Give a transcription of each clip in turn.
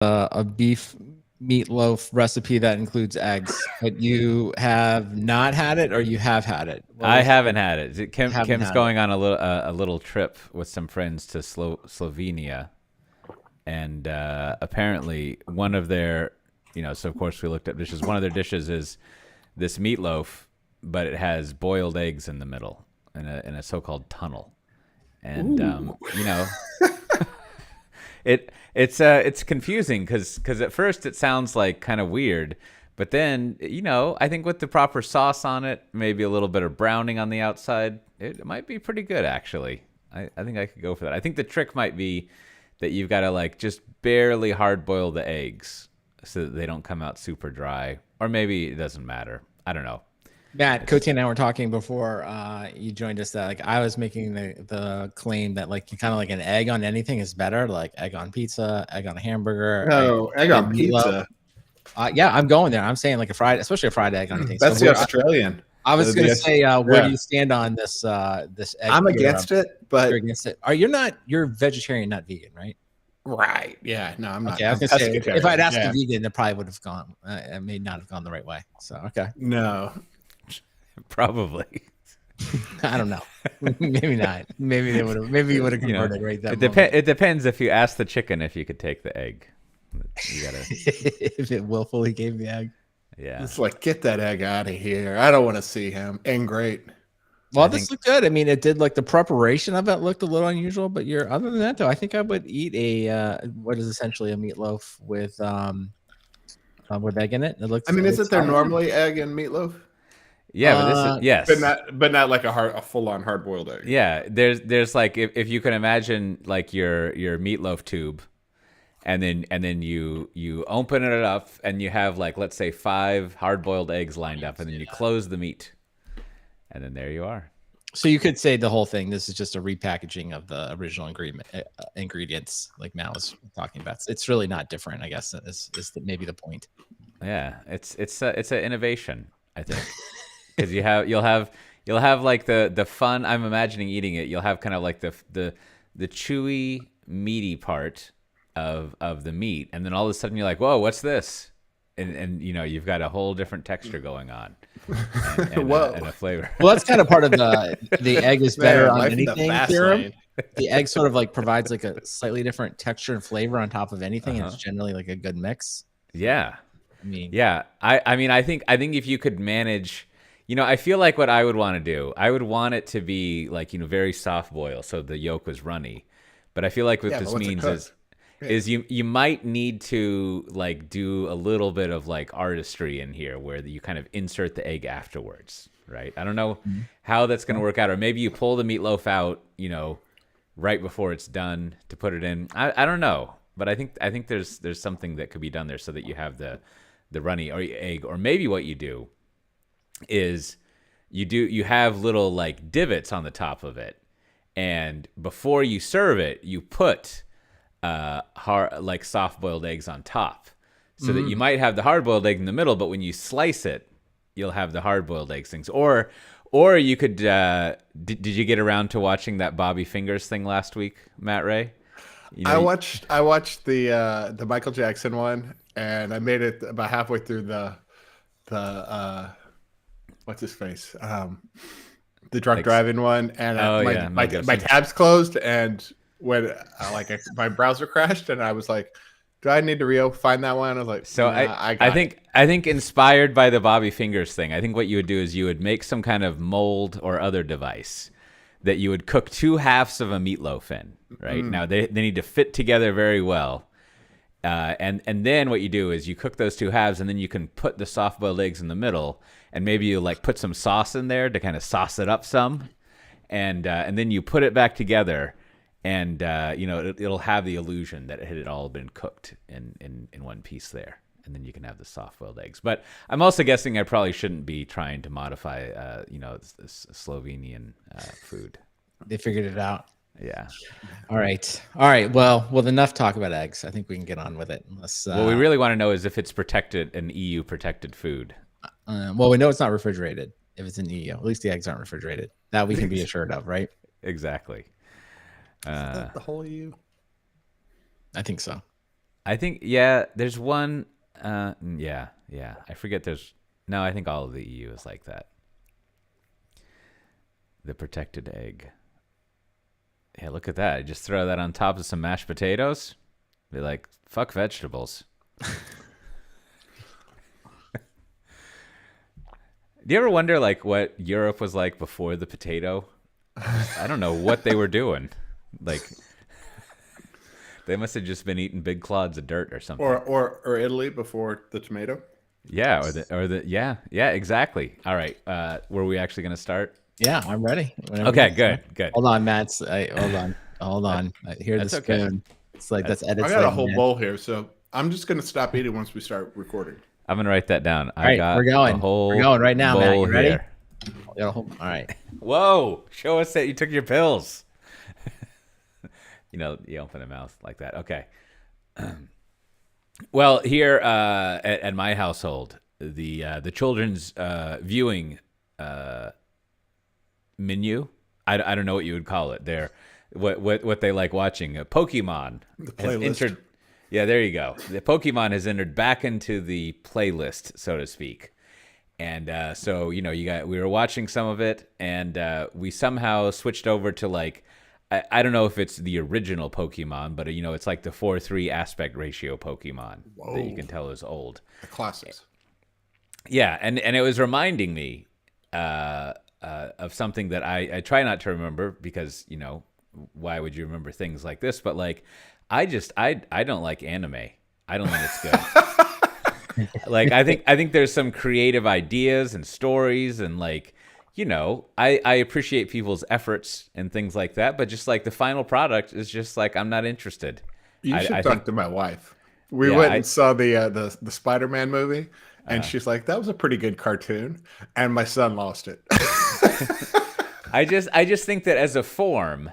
a beef meatloaf recipe that includes eggs, but you have not had it, or you have had it? What I was haven't had it. haven't Kim's had it? going on a little trip with some friends to Slovenia, and apparently one of their, so of course we looked up dishes. One of their dishes is this meatloaf, but it has boiled eggs in the middle in a so-called tunnel, and Ooh. it's confusing because at first it sounds like kind of weird, but then I think with the proper sauce on it, maybe a little bit of browning on the outside, it might be pretty good actually. I think I could go for that. I think the trick might be that you've got to like just barely hard boil the eggs so that they don't come out super dry, or maybe it doesn't matter. I don't know. Matt, Coty and I were talking before you joined us that like I was making the claim that like kind of like an egg on anything is better, like egg on pizza, egg on a hamburger, No, egg on meatloaf. pizza. Yeah, I'm going there. I'm saying like a fried, especially a fried egg on anything. That's So the Australian. I was going to say, where yeah. do you stand on this this egg? I'm against it, but You're against it. You're vegetarian, not vegan, right? right. Yeah. No, I'm not. Okay, I was I'm gonna say if I'd asked yeah. a vegan, it probably would have gone. It may not have gone the right way. So okay, No. Probably. I don't know. Maybe not. Maybe they would have. Maybe you would have converted right then. It depends if you ask the chicken if you could take the egg. You gotta. If it willfully gave the egg. Yeah. It's like, get that egg out of here. I don't want to see him. And great. Well, this looked good. I mean, it did like the preparation of it looked a little unusual, but other than that though, I think I would eat a what is essentially a meatloaf with egg in it. It looks. I mean, isn't there solid. normally egg in meatloaf? Yeah, but this is yes. But not like a full on hard boiled egg. Yeah, there's like if you can imagine like your meatloaf tube, and then you open it up and you have like let's say 5 hard boiled eggs lined up, and then you close the meat, and then there you are. So you could say the whole thing. This is just a repackaging of the original ingredients, like Matt was talking about. It's really not different, I guess. Is maybe the point. Yeah, it's an innovation, I think, because you'll have like the fun. I'm imagining eating it. You'll have kind of like the chewy meaty part of the meat, and then all of a sudden you're like, whoa, what's this? And you've got a whole different texture going on, and a flavor. Well, that's kind of part of the egg is better on anything theorem. lane. The egg sort of like provides like a slightly different texture and flavor on top of anything. And it's generally like a good mix. Yeah. I mean, yeah. I mean, I think if you could manage, I feel like what I would want to do, I would want it to be like, very soft boil, so the yolk was runny. But I feel like what this means is you might need to like do a little bit of like artistry in here where you kind of insert the egg afterwards, right? I don't know how that's going to work out, or maybe you pull the meatloaf out, right before it's done to put it in. I don't know, but I think there's something that could be done there so that you have the runny or egg, or maybe what you do is you have little like divots on the top of it, and before you serve it, you put hard like soft boiled eggs on top, so that you might have the hard boiled egg in the middle, but when you slice it, you'll have the hard boiled eggs things. Or you could did you get around to watching that Bobby Fingers thing last week, Matt Ray? I watched the Michael Jackson one, and I made it about halfway through the what's his face, the drunk driving one, and my tabs closed, and when my browser crashed, and I was like, do I need to find that one? I was like, so I think inspired by the Bobby Fingers thing, I think what you would do is you would make some kind of mold or other device that you would cook 2 halves of a meatloaf in, right? Now they need to fit together very well. And then what you do is you cook those 2 halves, and then you can put the soft boiled eggs in the middle, and maybe you like put some sauce in there to kind of sauce it up some, and then you put it back together, and it'll have the illusion that it had all been cooked in one piece there, and then you can have the soft boiled eggs. But I'm also guessing I probably shouldn't be trying to modify this Slovenian food. they figured it out. Yeah. All right. Well, enough talk about eggs. I think we can get on with it. What we really want to know is if it's protected, an EU protected food. Well, we know it's not refrigerated if it's in EU. At least the eggs aren't refrigerated. That we can be assured of, right? Exactly. Is that the whole EU? I think so. I think, yeah, there's one. Yeah. I forget no, I think all of the EU is like that. The protected egg. Yeah, look at that. Just throw that on top of some mashed potatoes. Be like, fuck vegetables. Do you ever wonder like what Europe was like before the potato? I don't know what they were doing. Like they must have just been eating big clods of dirt or something. Or Italy before the tomato. Yeah, yeah, exactly. All right. Were we actually going to start? Yeah, I'm ready. Okay, good. Hold on, Matt. Hold on. Here's the spoon. Okay. It's like that's edited. I got a whole bowl here, so I'm just gonna stop eating once we start recording. I'm gonna write that down. All right, we're going. We're going right now, Matt. You ready? All right. Whoa! Show us that you took your pills. You open a mouth like that. Okay. Well, here at my household, the children's viewing menu. I don't know what you would call it. They're what they like watching. Pokemon has entered. Yeah, there you go. The Pokemon has entered back into the playlist, so to speak. And so we were watching some of it, and we somehow switched over to like I don't know if it's the original Pokemon, but it's like the 4:3 aspect ratio Pokemon that you can tell is old. The classics. Yeah, and it was reminding me of something that I try not to remember because why would you remember things like this? But like I don't like anime. I don't think it's good. Like I think there's some creative ideas and stories and like I appreciate people's efforts and things like that, but just like the final product is just like I'm not interested. You should talk to my wife. We went and saw the Spider-Man movie, and she's like, "That was a pretty good cartoon," and my son lost it. I just think that as a form,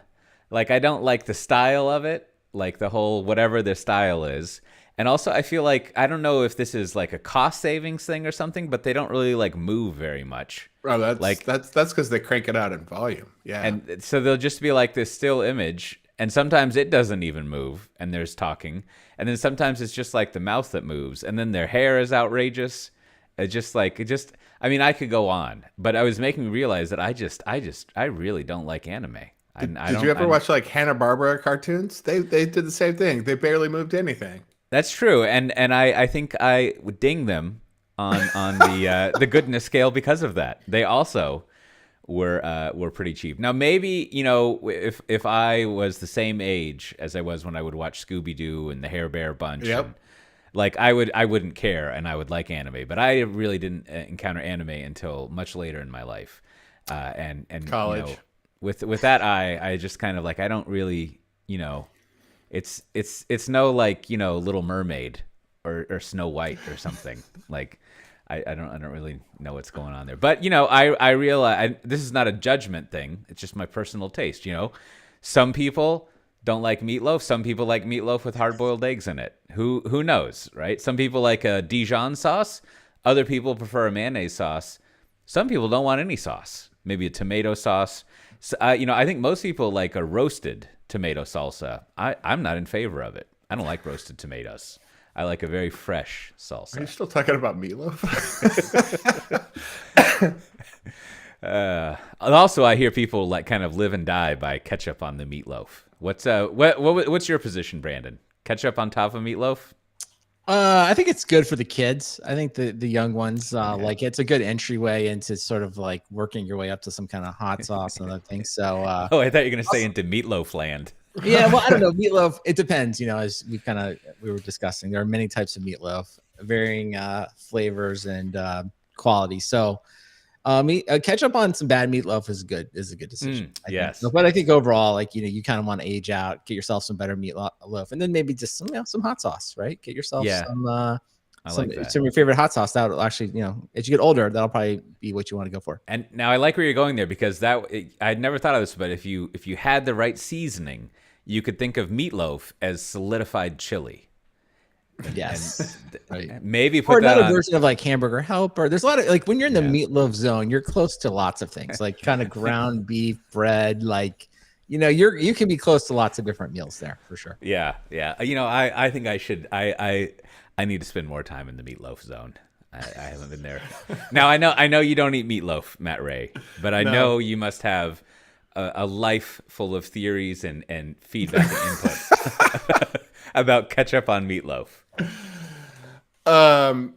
like I don't like the style of it, like the whole whatever their style is. And also I feel like I don't know if this is like a cost savings thing or something, but they don't really like move very much. Oh, that's because they crank it out in volume. Yeah. And so they'll just be like this still image, and sometimes it doesn't even move and there's talking. And then sometimes it's just like the mouth that moves, and then their hair is outrageous. I mean, I could go on, but I was making me realize that I really don't like anime. Did you ever watch like Hanna-Barbera cartoons? They did the same thing. They barely moved anything. That's true, and I think I would ding them on the goodness scale because of that. They also were pretty cheap. Now maybe if I was the same age as I was when I would watch Scooby-Doo and the Hair Bear Bunch, yep. Like I wouldn't care, and I would like anime, but I really didn't encounter anime until much later in my life, and college. With that I just kind of like I don't really It's no like Little Mermaid or Snow White or something. Like I don't really know what's going on there. But I realize this is not a judgment thing. It's just my personal taste. Some people don't like meatloaf. Some people like meatloaf with hard-boiled eggs in it. Who knows, right? Some people like a Dijon sauce. Other people prefer a mayonnaise sauce. Some people don't want any sauce. Maybe a tomato sauce. So, I think most people like a roasted tomato salsa. I'm not in favor of it. I don't like roasted tomatoes. I like a very fresh salsa. Are you still talking about meatloaf? Also, I hear people like kind of live and die by ketchup on the meatloaf. What's your position, Brandon? Ketchup on top of meatloaf? I think it's good for the kids. I think the young ones like it's a good entryway into sort of like working your way up to some kind of hot sauce and other things. So I thought you were gonna say into meatloaf land. Yeah, well, I don't know. Meatloaf, it depends. As we were discussing, there are many types of meatloaf, varying flavors and quality. So ketchup on some bad meatloaf is a good decision. Yes. But I think overall, like, you kind of want to age out, get yourself some better meatloaf, and then maybe just some hot sauce, right? Get yourself some of your favorite hot sauce. That'll actually, as you get older, that'll probably be what you want to go for. And now I like where you're going there because I'd never thought of this, but if you had the right seasoning, you could think of meatloaf as solidified chili. Yes. Right. Maybe put or that another on version of like hamburger helper. There's a lot of like when you're in the meatloaf zone, you're close to lots of things like kind of ground beef, bread, like you can be close to lots of different meals there for sure. Yeah. I think I should. I need to spend more time in the meatloaf zone. I haven't been there. Now I know you don't eat meatloaf, Matt Ray, but I know you must have a life full of theories and feedback and input about ketchup on meatloaf. When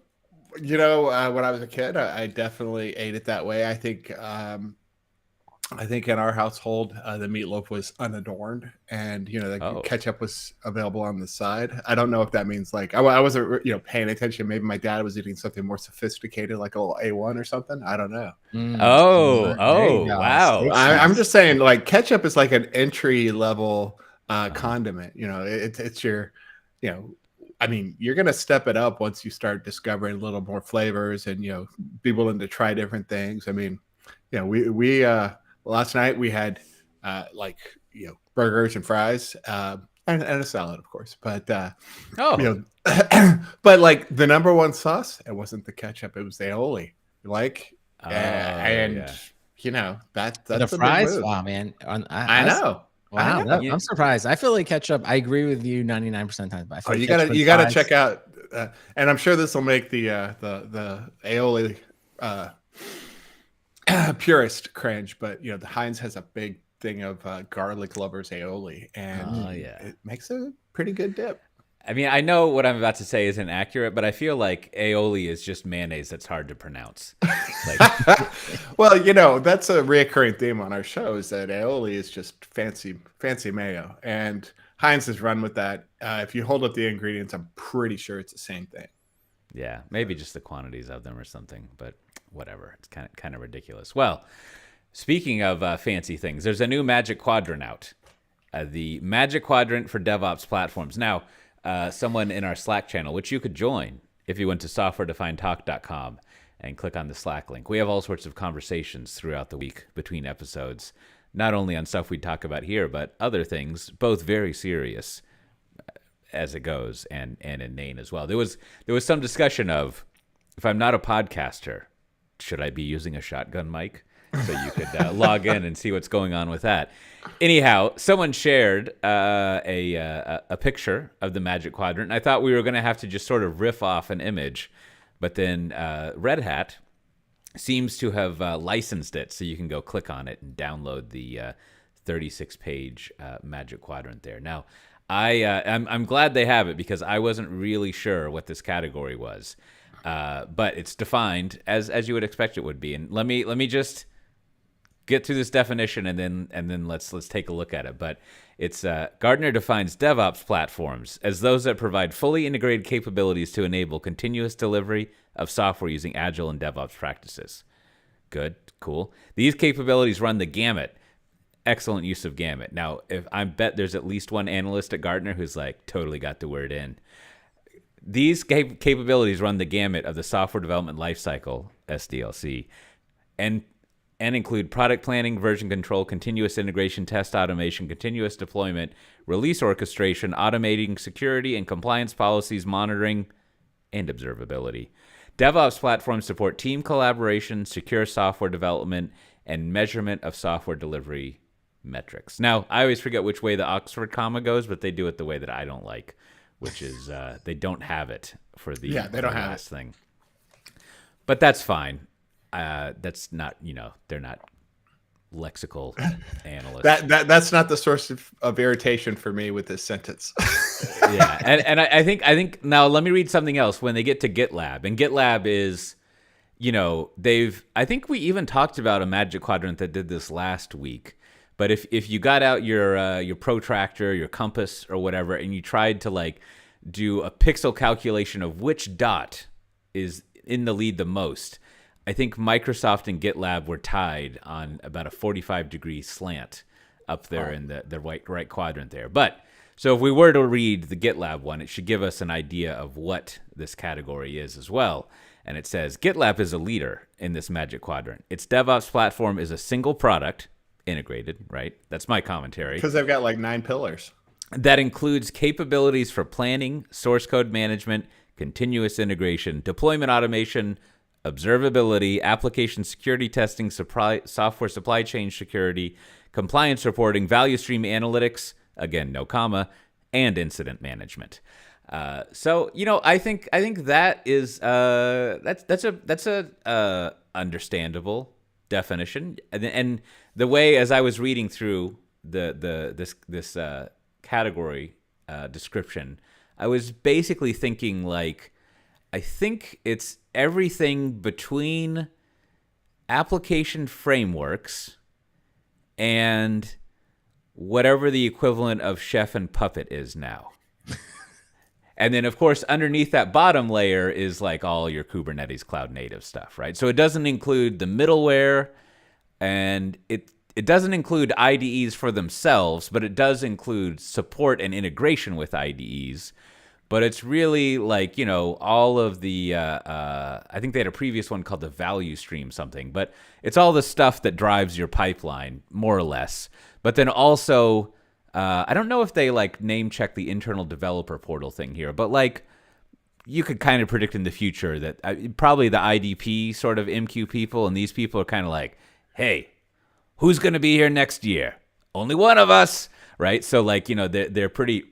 I was a kid, I definitely ate it that way. I think in our household, the meatloaf was unadorned, and the ketchup was available on the side. I don't know if that means like I wasn't paying attention. Maybe my dad was eating something more sophisticated, like a little A1 or something. I don't know. Wow! I'm just saying, like ketchup is like an entry level condiment. It's your, I mean, you're gonna step it up once you start discovering a little more flavors and be willing to try different things. I mean, we last night we had burgers and fries and a salad, of course. But but like the number one sauce, it wasn't the ketchup; it was the aioli. That's the fries. Wow, man! I know. Wow, I'm surprised. I feel like ketchup. I agree with you 99% of the time. But I feel you gotta check out, and I'm sure this will make the aioli purist cringe, but the Heinz has a big thing of garlic lovers aioli, and it makes a pretty good dip. I mean, I know what I'm about to say isn't accurate, but I feel like aioli is just mayonnaise that's hard to pronounce. Well, that's a reoccurring theme on our show is that aioli is just fancy mayo, and Heinz has run with that. If you hold up the ingredients, I'm pretty sure it's the same thing. Yeah, maybe just the quantities of them or something, but whatever. It's kind of ridiculous. Well, speaking of fancy things, there's a new Magic Quadrant out. The Magic Quadrant for DevOps platforms. Now, someone in our Slack channel, which you could join if you went to softwaredefinedtalk.com and click on the Slack link. We have all sorts of conversations throughout the week between episodes, not only on stuff we talk about here, but other things, both very serious as it goes and inane as well. There was some discussion of, if I'm not a podcaster, should I be using a shotgun mic? So you could log in and see what's going on with that. Anyhow, someone shared a picture of the Magic Quadrant. And I thought we were going to have to just sort of riff off an image, but then Red Hat seems to have licensed it, so you can go click on it and download the 36-page Magic Quadrant there. Now, I'm glad they have it because I wasn't really sure what this category was, but it's defined as you would expect it would be. And let me just get through this definition and then let's take a look at it. But it's Gartner defines DevOps platforms as those that provide fully integrated capabilities to enable continuous delivery of software using Agile and DevOps practices. Good, cool. These capabilities run the gamut. Excellent use of gamut. Now, if I bet there's at least one analyst at Gartner who's like totally got the word in. These capabilities run the gamut of the software development lifecycle, SDLC, and include product planning, version control, continuous integration, test automation, continuous deployment, release orchestration, automating security and compliance policies, monitoring, and observability. DevOps platforms support team collaboration, secure software development, and measurement of software delivery metrics. Now, I always forget which way the Oxford comma goes, but they do it the way that I don't like, which is they don't have it for the last thing. But that's fine. That's not, they're not lexical analysts. That's not the source of irritation for me with this sentence. Yeah, and I think now let me read something else when they get to GitLab. And GitLab is, I think we even talked about a Magic Quadrant that did this last week. But if you got out your protractor, your compass or whatever, and you tried to do a pixel calculation of which dot is in the lead the most, I think Microsoft and GitLab were tied on about a 45-degree slant up there in the right quadrant there. But so if we were to read the GitLab one, it should give us an idea of what this category is as well. And it says, GitLab is a leader in this Magic Quadrant. Its DevOps platform is a single product, integrated, right? That's my commentary. Because they've got 9 pillars. That includes capabilities for planning, source code management, continuous integration, deployment automation, observability, application security testing, software supply chain security, compliance reporting, value stream analytics, again, no comma, and incident management. So, I think that is that's a understandable definition. And the way, as I was reading through this category description, I was basically thinking like, I think it's everything between application frameworks and whatever the equivalent of Chef and Puppet is now. And then, of course, underneath that bottom layer is like all your Kubernetes cloud native stuff, right? So it doesn't include the middleware, and it doesn't include IDEs for themselves, but it does include support and integration with IDEs. But it's really like, all of the, I think they had a previous one called the value stream something, but it's all the stuff that drives your pipeline, more or less. But then also, I don't know if they like name check the internal developer portal thing here, but like you could kind of predict in the future that probably the IDP sort of MQ people and these people are kind of like, hey, who's going to be here next year? Only one of us, right? So like, they're pretty...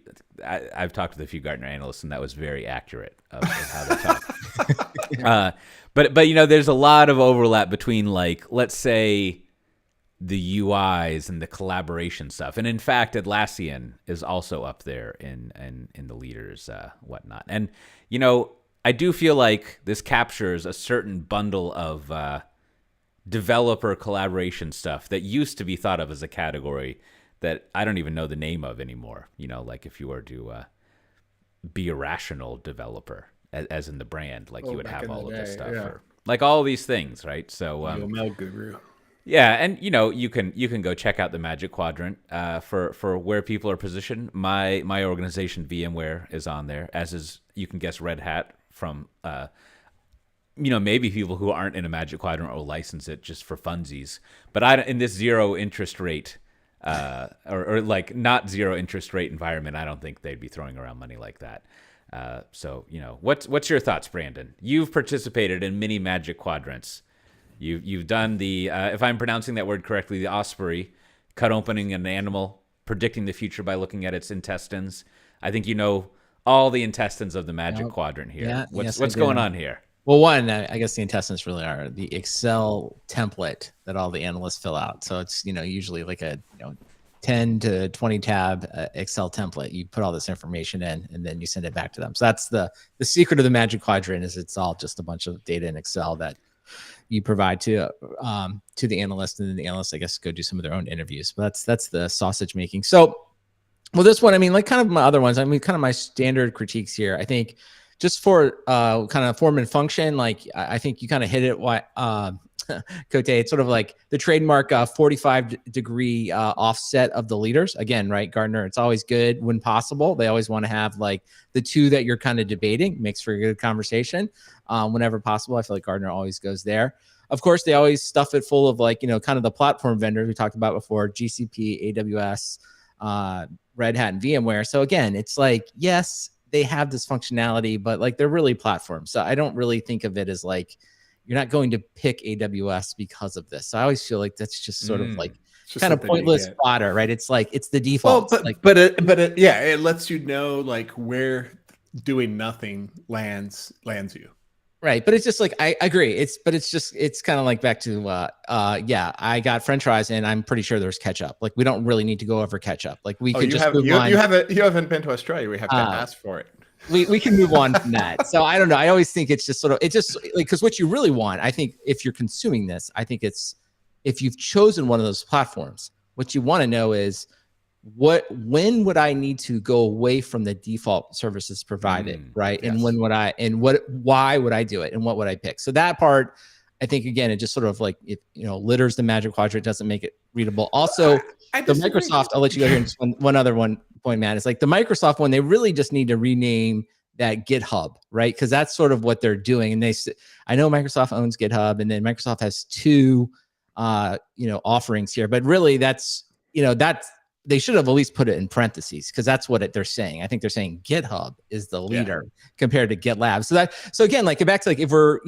I've talked with a few Gartner analysts, and that was very accurate of how they talk. But there's a lot of overlap between, like, let's say the UIs and the collaboration stuff. And in fact, Atlassian is also up there in the leaders, whatnot. And I do feel like this captures a certain bundle of developer collaboration stuff that used to be thought of as a category that I don't even know the name of anymore. Like if you were to be a rational developer, as in the brand, like you would have all of this stuff, or like all these things, right? So UML guru. Yeah, and you can go check out the Magic Quadrant for where people are positioned. My organization VMware is on there, as is, you can guess, Red Hat from maybe people who aren't in a Magic Quadrant will license it just for funsies. But in this zero interest rate. Or like not zero interest rate environment, I don't think they'd be throwing around money like that. So what's your thoughts, Brandon? You've participated in many Magic Quadrants. You've done the if I'm pronouncing that word correctly, the Osprey, cut opening an animal, predicting the future by looking at its intestines. I think all the intestines of the Magic Quadrant here. Yeah, what's going on here? Well, one, I guess the intestines really are the Excel template that all the analysts fill out. So it's, usually like a 10 to 20 tab Excel template. You put all this information in and then you send it back to them. So that's the secret of the Magic Quadrant, is it's all just a bunch of data in Excel that you provide to the analyst, and then the analysts, I guess, go do some of their own interviews. But that's the sausage making. So, well, this one, like kind of my other ones, kind of my standard critiques here, I think, just for kind of form and function, like I think you kind of hit it. Cote, it's sort of like the trademark 45-degree offset of the leaders. Again, right, Gartner, it's always good when possible. They always want to have like the two that you're kind of debating, makes for a good conversation whenever possible. I feel like Gartner always goes there. Of course, they always stuff it full of like, kind of the platform vendors we talked about before, GCP, AWS, Red Hat, and VMware. So again, it's like, yes, they have this functionality, but like they're really platforms. So I don't really think of it as like, you're not going to pick AWS because of this. So I always feel like that's just sort of like kind of pointless fodder, right? It's like, it's the default. Well, but it lets you know like where doing nothing lands you. Right. But it's just like, I agree. It's kind of like back to, I got French fries and I'm pretty sure there's ketchup. Like we don't really need to go over ketchup. Like we could just move on. You haven't been to Australia. We have to ask for it. We can move on from that. So I don't know. I always think it's just like, because what you really want, I think if you're consuming this, I think it's, if you've chosen one of those platforms, what you want to know is when would I need to go away from the default services provided, right? Yes. And why would I do it? And what would I pick? So that part, I think, again, it just sort of like, litters the Magic Quadrant, doesn't make it readable. Also, the Microsoft, I'll let you go here. And just one other point, Matt, is like the Microsoft one, they really just need to rename that GitHub, right? Because that's sort of what they're doing. And I know Microsoft owns GitHub, and then Microsoft has two, offerings here, but really that's they should have at least put it in parentheses, because that's what they're saying. I think they're saying GitHub is the leader compared to GitLab. So again, like back to like, if we're,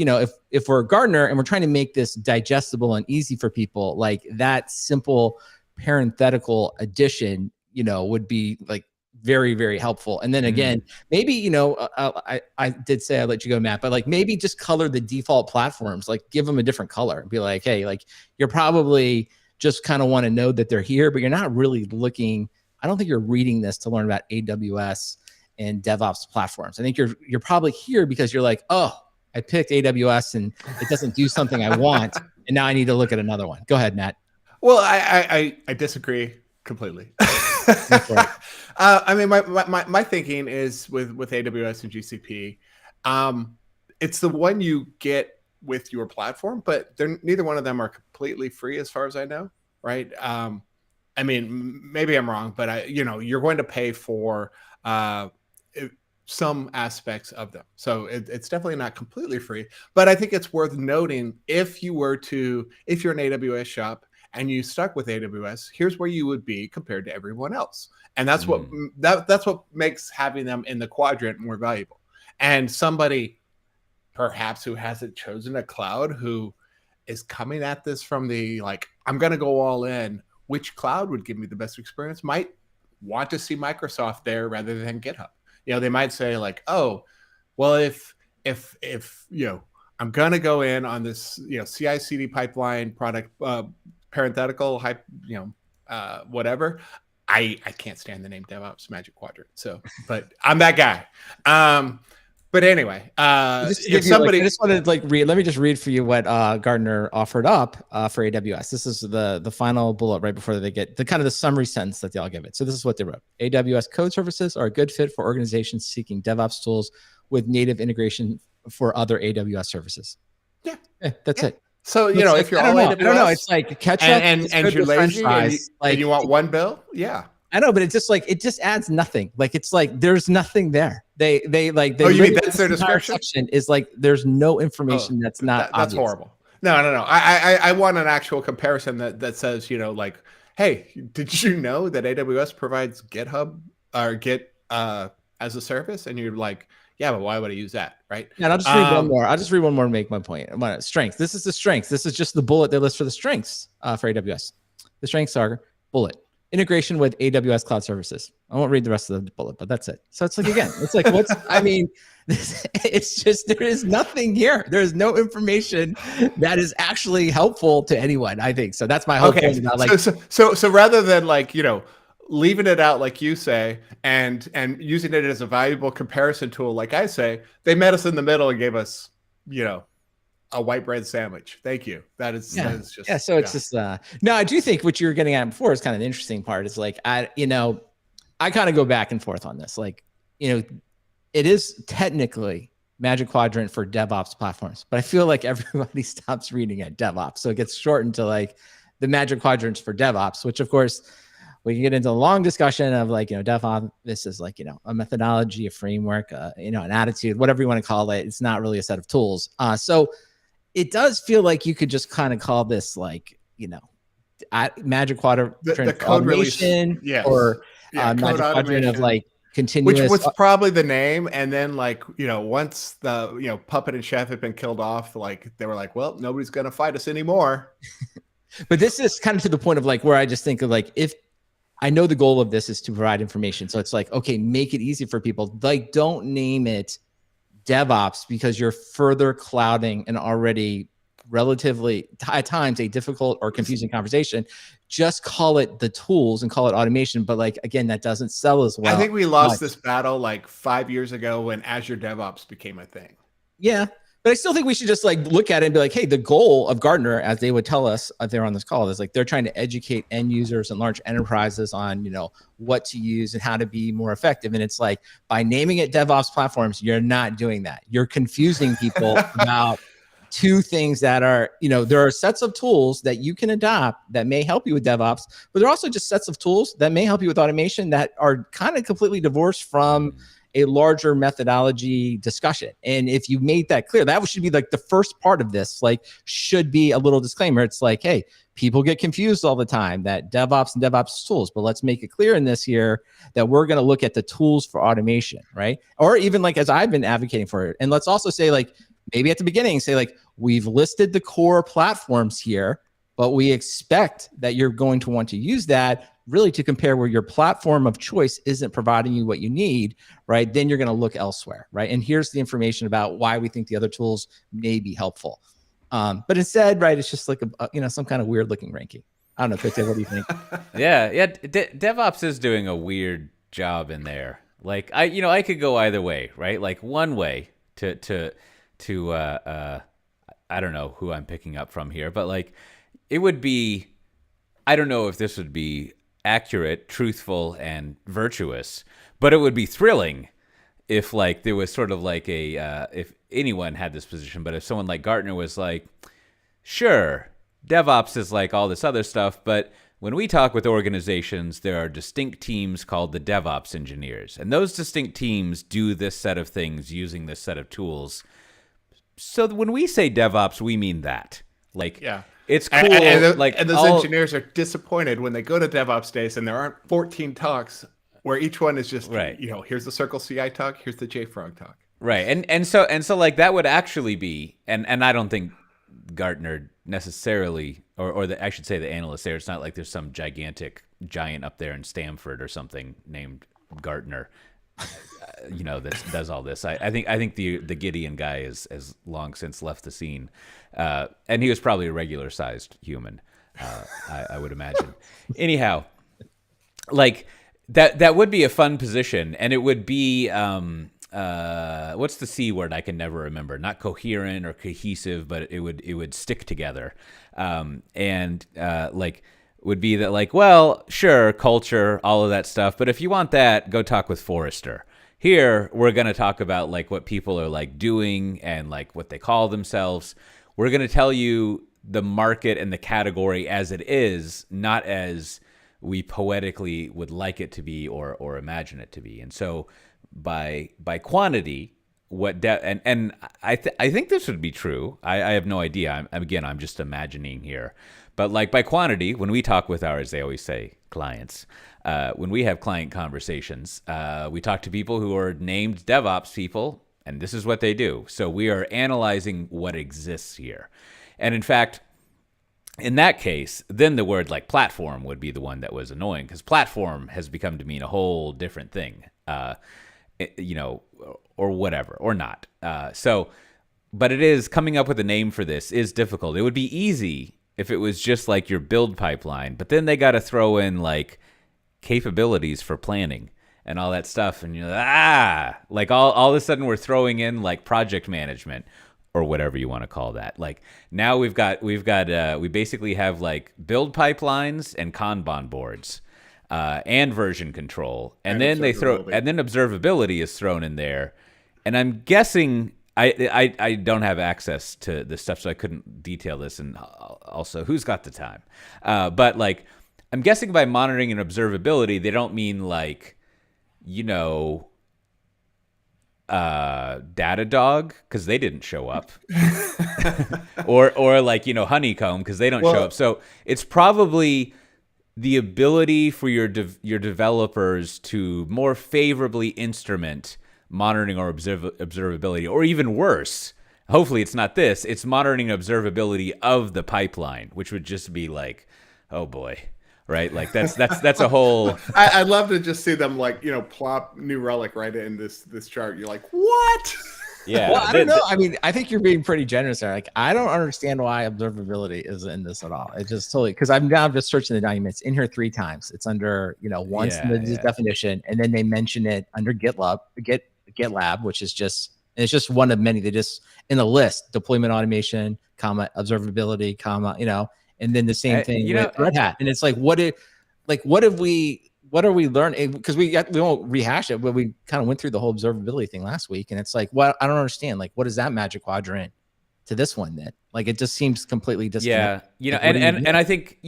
if we're Gartner and we're trying to make this digestible and easy for people, like that simple parenthetical addition, would be like very, very helpful. And then again, maybe, I did say I'd let you go, Matt, but like maybe just color the default platforms, like give them a different color and be like, hey, like you're probably just kind of want to know that they're here, but you're not really looking. I don't think you're reading this to learn about AWS and DevOps platforms. I think you're probably here because you're like, oh, I picked AWS and it doesn't do something I want, and now I need to look at another one. Go ahead, Matt. Well, I disagree completely. I mean, my thinking is with AWS and GCP, it's the one you get with your platform, but neither one of them are completely free as far as I know, right? I mean, maybe I'm wrong, but you're going to pay for some aspects of them. So it's definitely not completely free, but I think it's worth noting if you're an AWS shop and you stuck with AWS, here's where you would be compared to everyone else. And that's that's what makes having them in the quadrant more valuable. And somebody perhaps who hasn't chosen a cloud, who is coming at this from the, like, I'm going to go all in, which cloud would give me the best experience, might want to see Microsoft there rather than GitHub. They might say like, oh, well, if I'm going to go in on this, CI/CD pipeline product, parenthetical, whatever, I can't stand the name DevOps Magic Quadrant. So, but I'm that guy. But anyway, if somebody, I just wanted to read. Let me just read for you what Gartner offered up for AWS. This is the final bullet right before they get the kind of the summary sentence that they all give it. So this is what they wrote: AWS code services are a good fit for organizations seeking DevOps tools with native integration for other AWS services. Yeah, that's it. So if you're all AWS, I don't know. It's like ketchup and you're lazy and you want one bill, I know, but it's just it just adds nothing. Like it's like there's nothing there. They oh, you mean that's their description? Is like there's no information that's not that's obvious. Horrible. No. I want an actual comparison that says, hey, did you know that AWS provides GitHub or Git as a service? And you're like, yeah, but why would I use that, right? And I'll just read one more. I'll just read one more to make my point. Strengths. This is the strengths. This is just the bullet they list for the strengths for AWS. The strengths are bullet. Integration with AWS cloud services. I won't read the rest of the bullet, but that's it. So it's like, again, it's like, it's just, there is nothing here. There is no information that is actually helpful to anyone, I think. So that's my whole point about so rather than leaving it out, like you say, and using it as a valuable comparison tool, like I say, they met us in the middle and gave us, a white bread sandwich. Thank you. That is just So it's just no, I do think what you were getting at before is kind of the interesting part. Is like I kind of go back and forth on this. Like, it is technically Magic Quadrant for DevOps platforms, but I feel like everybody stops reading at DevOps. So it gets shortened to like the Magic Quadrants for DevOps, which of course we can get into a long discussion of DevOps. This is a methodology, a framework, an attitude, whatever you want to call it. It's not really a set of tools. So it does feel like you could just kind of call this Magic Quadrant the code automation, or Magic Quadrant of continuous. Which was probably the name, and then once the Puppet and Chef had been killed off, they were like, well, nobody's gonna fight us anymore. But this is kind of to the point of where I just think of if I know the goal of this is to provide information, so it's okay, make it easy for people. Don't name it DevOps because you're further clouding an already relatively at times a difficult or confusing conversation. Just call it the tools and call it automation. But again, that doesn't sell as well. I think we lost this battle 5 years ago when Azure DevOps became a thing. Yeah. But I still think we should just look at it and be hey, the goal of Gartner, as they would tell us if they're on this call, is they're trying to educate end users and large enterprises on, what to use and how to be more effective. And it's by naming it DevOps platforms, you're not doing that. You're confusing people about two things that are, there are sets of tools that you can adopt that may help you with DevOps, but there are also just sets of tools that may help you with automation that are kind of completely divorced from a larger methodology discussion. And if you made that clear, that should be like the first part of this, like should be a little disclaimer. It's like, hey, people get confused all the time that DevOps and DevOps tools, but let's make it clear in this here that we're going to look at the tools for automation, right? Or even like, as I've been advocating for it. And let's also say like, maybe at the beginning, say like, we've listed the core platforms here, but we expect that you're going to want to use that really to compare where your platform of choice isn't providing you what you need, right? Then you're going to look elsewhere, right? And here's the information about why we think the other tools may be helpful. But instead, right, it's just like some kind of weird looking ranking. I don't know, Chris, what do you think? Yeah. DevOps is doing a weird job in there. Like I could go either way, right? Like one way to I don't know who I'm picking up from here, but like it would be, I don't know if this would be accurate, truthful, and virtuous, but it would be thrilling if like there was sort of like if anyone had this position, but if someone like Gartner was like, sure, DevOps is like all this other stuff, but when we talk with organizations, there are distinct teams called the DevOps engineers, and those distinct teams do this set of things using this set of tools. So when we say DevOps, we mean that. Like, yeah. It's cool. And those engineers are disappointed when they go to DevOps days and there aren't 14 talks where each one is just, here's the Circle CI talk, here's the JFrog talk. Right. And so like that would actually be, and I don't think Gartner necessarily, or I should say the analysts there, it's not like there's some gigantic giant up there in Stanford or something named Gartner, that does all this. I think the Gideon guy has long since left the scene. And he was probably a regular sized human, I would imagine. Anyhow, like that would be a fun position, and it would be what's the C word I can never remember? Not coherent or cohesive, but it would stick together. Would be that like, well, sure, culture, all of that stuff, but if you want that, go talk with Forrester. Here, we're going to talk about like what people are like doing and like what they call themselves. We're going to tell you the market and the category as it is, not as we poetically would like it to be or imagine it to be. And so by quantity, and I think this would be true. I have no idea. I'm just imagining here. But like by quantity, when we talk with our, as they always say, clients, when we have client conversations, we talk to people who are named DevOps people, and this is what they do. So we are analyzing what exists here. And in fact, in that case, then the word like platform would be the one that was annoying, because platform has become to mean a whole different thing, or whatever, or not. But it is, coming up with a name for this is difficult. It would be easy if it was just like your build pipeline, but then they got to throw in like capabilities for planning and all that stuff. And you're like all of a sudden we're throwing in like project management or whatever you want to call that. Like now we basically have like build pipelines and Kanban boards, and version control. And then observability is thrown in there. And I'm guessing, I don't have access to this stuff, so I couldn't detail this. And also, who's got the time? But like, I'm guessing by monitoring and observability, they don't mean like, Datadog, because they didn't show up, or like Honeycomb, because they don't show up. So it's probably the ability for your developers to more favorably instrument monitoring or observability, or even worse, hopefully it's not this, it's monitoring and observability of the pipeline, which would just be like, oh boy, right? Like that's a whole. I'd love to just see them like, plop New Relic right in this chart. You're like, what? Yeah. Well, I don't know. I mean, I think you're being pretty generous there. Like, I don't understand why observability is in this at all. It's just totally, because I'm now just searching the documents in here 3 times. It's under, once in the definition, and then they mention it under GitLab, which is just, and it's just one of many. They just in the list, deployment automation, observability, and then the same thing with Red Hat. And it's like, what are we learning? Because we won't rehash it, but we kind of went through the whole observability thing last week, and it's like, well, I don't understand. Like, what is that magic quadrant to this one then? Like, it just seems completely disconnected. Yeah, and I think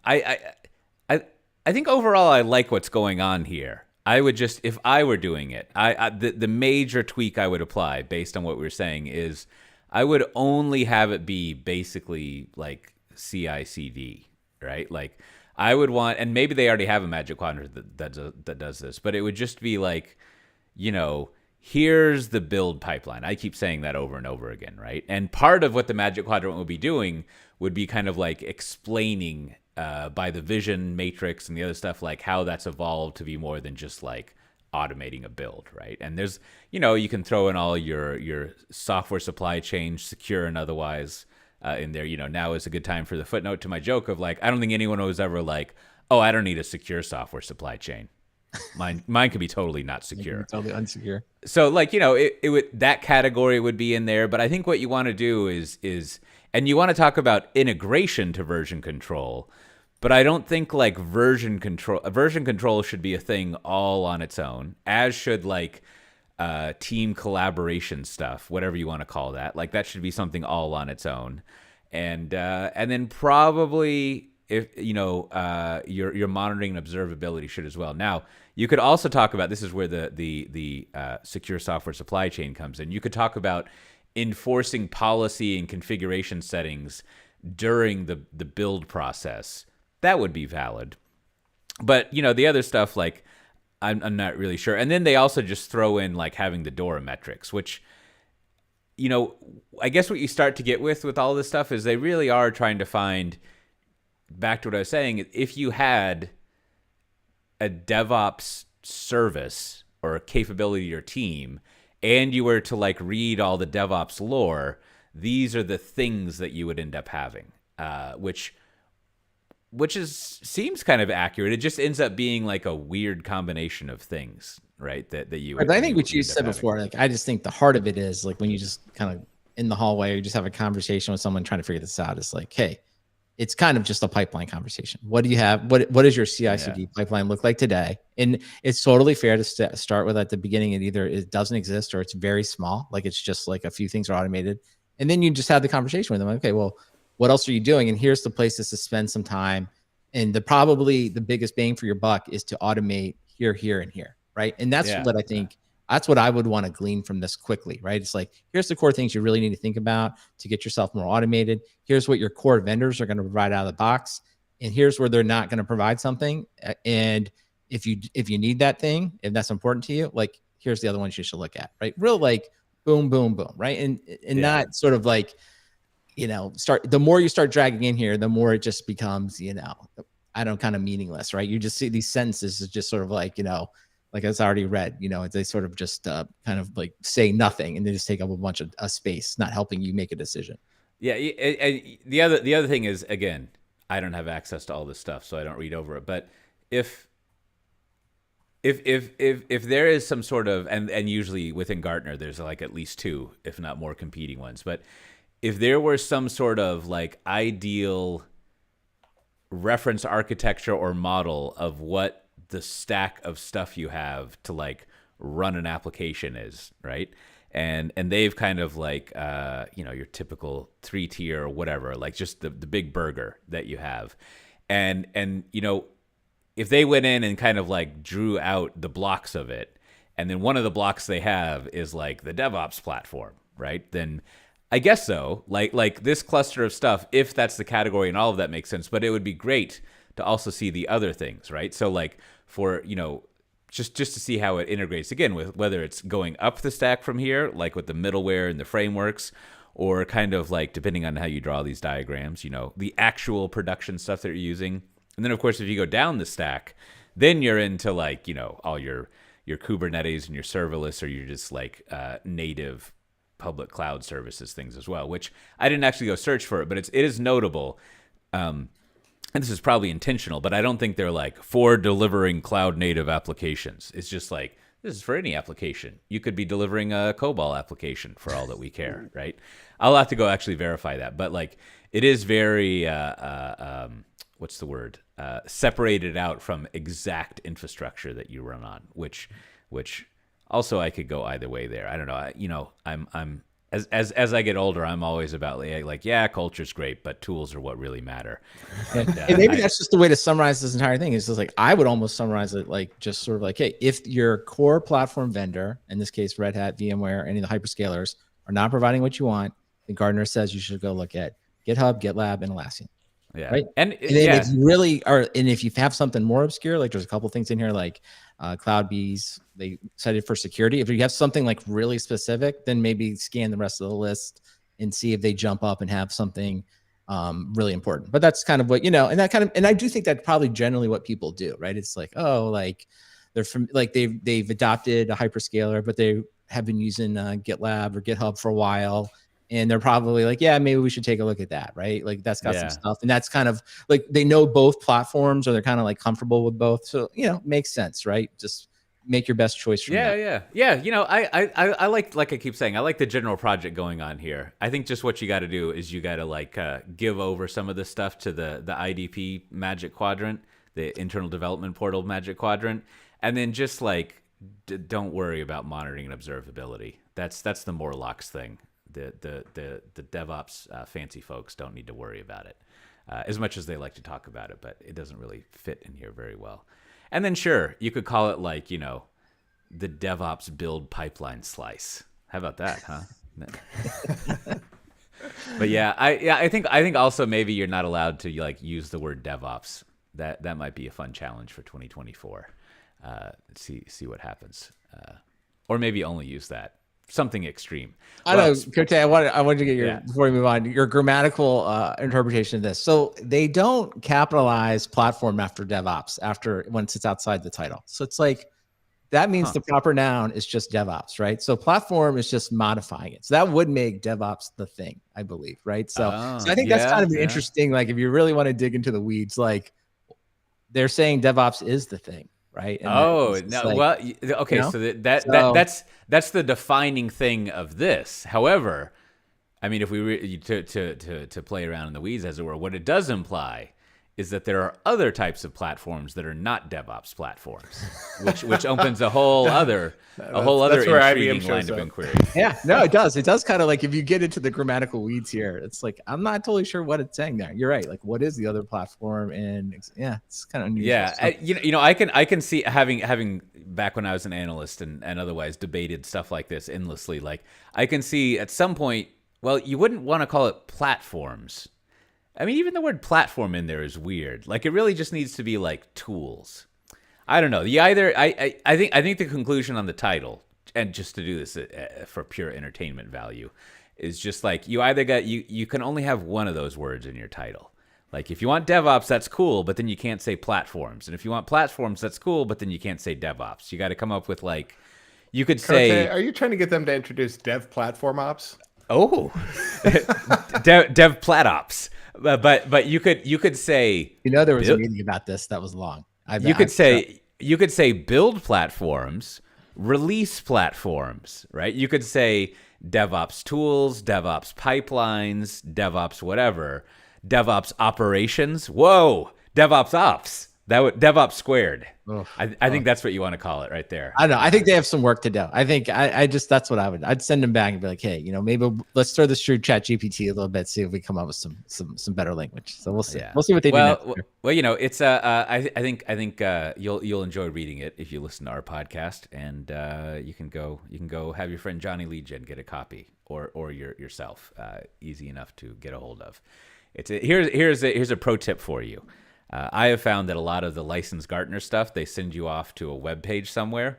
I think overall I like what's going on here. I would just, if I were doing it, the major tweak I would apply based on what we were saying is I would only have it be basically like CI/CD, right? Like I would want, and maybe they already have a Magic Quadrant that does this, but it would just be like, here's the build pipeline. I keep saying that over and over again, right? And part of what the Magic Quadrant would be doing would be kind of like explaining by the vision matrix and the other stuff, like how that's evolved to be more than just like automating a build, right? And there's, you can throw in all your software supply chain, secure and otherwise, in there. Now is a good time for the footnote to my joke of like, I don't think anyone was ever like, oh, I don't need a secure software supply chain. Mine could be totally not secure, totally unsecure. So like, it would, that category would be in there. But I think what you want to do is, and you want to talk about integration to version control. But I don't think like version control should be a thing all on its own, as should like team collaboration stuff, whatever you want to call that. Like that should be something all on its own. And then probably if your monitoring and observability should as well. Now, you could also talk about, this is where the secure software supply chain comes in. You could talk about enforcing policy and configuration settings during the build process. That would be valid. But, the other stuff, like, I'm not really sure. And then they also just throw in, like, having the DORA metrics, which, I guess what you start to get with all this stuff is they really are trying to find, back to what I was saying, if you had a DevOps service or a capability to your team, and you were to, like, read all the DevOps lore, these are the things that you would end up having, which seems kind of accurate. It just ends up being like a weird combination of things, right? That you. But I think what you said before, like I just think the heart of it is like when you just kind of in the hallway, or you just have a conversation with someone trying to figure this out. It's like, hey, it's kind of just a pipeline conversation. What do you have? What does your CI/CD pipeline look like today? And it's totally fair to start with at the beginning. And either it doesn't exist or it's very small, like it's just like a few things are automated, and then you just have the conversation with them. Okay, well, what else are you doing? And here's the places to spend some time. And probably the biggest bang for your buck is to automate here, here, and here, right? And that's what I think, that's what I would want to glean from this quickly, right? It's like, here's the core things you really need to think about to get yourself more automated. Here's what your core vendors are going to provide out of the box. And here's where they're not going to provide something. And if you need that thing, if that's important to you, like, here's the other ones you should look at, right? Real like boom, boom, boom, right? And not sort of like, the more you start dragging in here, the more it just becomes, kind of meaningless, right? You just see these sentences as just sort of like, like I already read, they sort of just kind of like say nothing and they just take up a bunch of space, not helping you make a decision. Yeah. The other thing is, again, I don't have access to all this stuff, so I don't read over it. But if there is some sort of, and usually within Gartner, there's like at least two, if not more, competing ones, but if there were some sort of like ideal reference architecture or model of what the stack of stuff you have to like run an application is, right? And they've kind of like, your typical 3-tier or whatever, like just the big burger that you have. And if they went in and kind of like drew out the blocks of it, and then one of the blocks they have is like the DevOps platform, right? Then I guess so. Like this cluster of stuff, if that's the category and all of that makes sense, but it would be great to also see the other things, right? So like for, just to see how it integrates again with whether it's going up the stack from here, like with the middleware and the frameworks, or kind of like, depending on how you draw these diagrams, the actual production stuff that you're using. And then of course, if you go down the stack, then you're into like, all your Kubernetes and your serverless, or you're just like native public cloud services things as well, which I didn't actually go search for it, but it is notable. And this is probably intentional, but I don't think they're like for delivering cloud native applications. It's just like, this is for any application. You could be delivering a COBOL application for all that we care, right? I'll have to go actually verify that, but like it is very, what's the word? Separated out from exact infrastructure that you run on, which also I could go either way there. I don't know. I'm as I get older, I'm always about like, yeah, culture's great, but tools are what really matter. And maybe that's just the way to summarize this entire thing. It's just like, I would almost summarize it like just sort of like, hey, if your core platform vendor, in this case, Red Hat, VMware, any of the hyperscalers, are not providing what you want, then Gartner says you should go look at GitHub, GitLab, and Atlassian. Yeah. Right. And then if you really are, and if you have something more obscure, like there's a couple things in here, like CloudBees, they cited for security. If you have something like really specific, then maybe scan the rest of the list and see if they jump up and have something really important. But that's kind of what, and I do think that's probably generally what people do, right? It's like, oh, like they're from, like they've adopted a hyperscaler, but they have been using GitLab or GitHub for a while. And they're probably like, yeah, maybe we should take a look at that, right? Like that's got some stuff. And that's kind of like, they know both platforms, or they're kind of like comfortable with both. So, makes sense, right? Just make your best choice from that. Yeah. I like I keep saying, I like the general project going on here. I think just what you got to do is you got to like give over some of this stuff to the IDP Magic Quadrant, the Internal Development Portal Magic Quadrant. And then just like, don't worry about monitoring and observability. That's the Morlocks thing. The DevOps fancy folks don't need to worry about it as much as they like to talk about it, but it doesn't really fit in here very well. And then sure, you could call it like, the DevOps build pipeline slice. How about that, huh? But I think also maybe you're not allowed to like use the word DevOps. That might be a fun challenge for 2024. See what happens. Or maybe only use that. Something extreme. I know, Cote, I wanted to get your, before we move on, your grammatical interpretation of this. So they don't capitalize platform after DevOps once it's outside the title. So it's like, that means the proper noun is just DevOps, right? So platform is just modifying it. So that would make DevOps the thing, I believe, right? So I think that's kind of interesting. Like if you really want to dig into the weeds, like they're saying DevOps is the thing. Right. And okay. So that's the defining thing of this. However, I mean, if we to play around in the weeds, as it were, what it does imply is that there are other types of platforms that are not DevOps platforms, which opens a whole other intriguing line of inquiry. Yeah, no, it does. It does kind of like, if you get into the grammatical weeds here, it's like, I'm not totally sure what it's saying there. You're right. Like, what is the other platform? And it's kind of unusual. Yeah, I can see having back when I was an analyst and otherwise debated stuff like this endlessly. Like, I can see at some point, well, you wouldn't want to call it platforms. I mean, even the word platform in there is weird. Like, it really just needs to be like tools. I don't know. I think the conclusion on the title, and just to do this for pure entertainment value, is just like, you can only have one of those words in your title. Like, if you want DevOps, that's cool, but then you can't say platforms. And if you want platforms, that's cool, but then you can't say DevOps. You got to come up with like, you could say. Are you trying to get them to introduce Dev Platform Ops? Oh, Dev Plat Ops. But you could say, there was a meeting about this that was long. You could say build platforms, release platforms, right? You could say DevOps tools, DevOps pipelines, DevOps whatever, DevOps operations. Whoa, DevOps ops. DevOps squared. I think that's what you want to call it right there. I don't know. I think they have some work to do. I think that's what I'd send them back and be like, hey, maybe let's throw this through ChatGPT a little bit, see if we come up with some better language. So we'll see. Yeah. We'll see what they do next year. Well, it's I think you'll enjoy reading it if you listen to our podcast, and you can go have your friend Johnny Legion get a copy or yourself. Easy enough to get a hold of. Here's a pro tip for you. I have found that a lot of the licensed Gartner stuff, they send you off to a web page somewhere.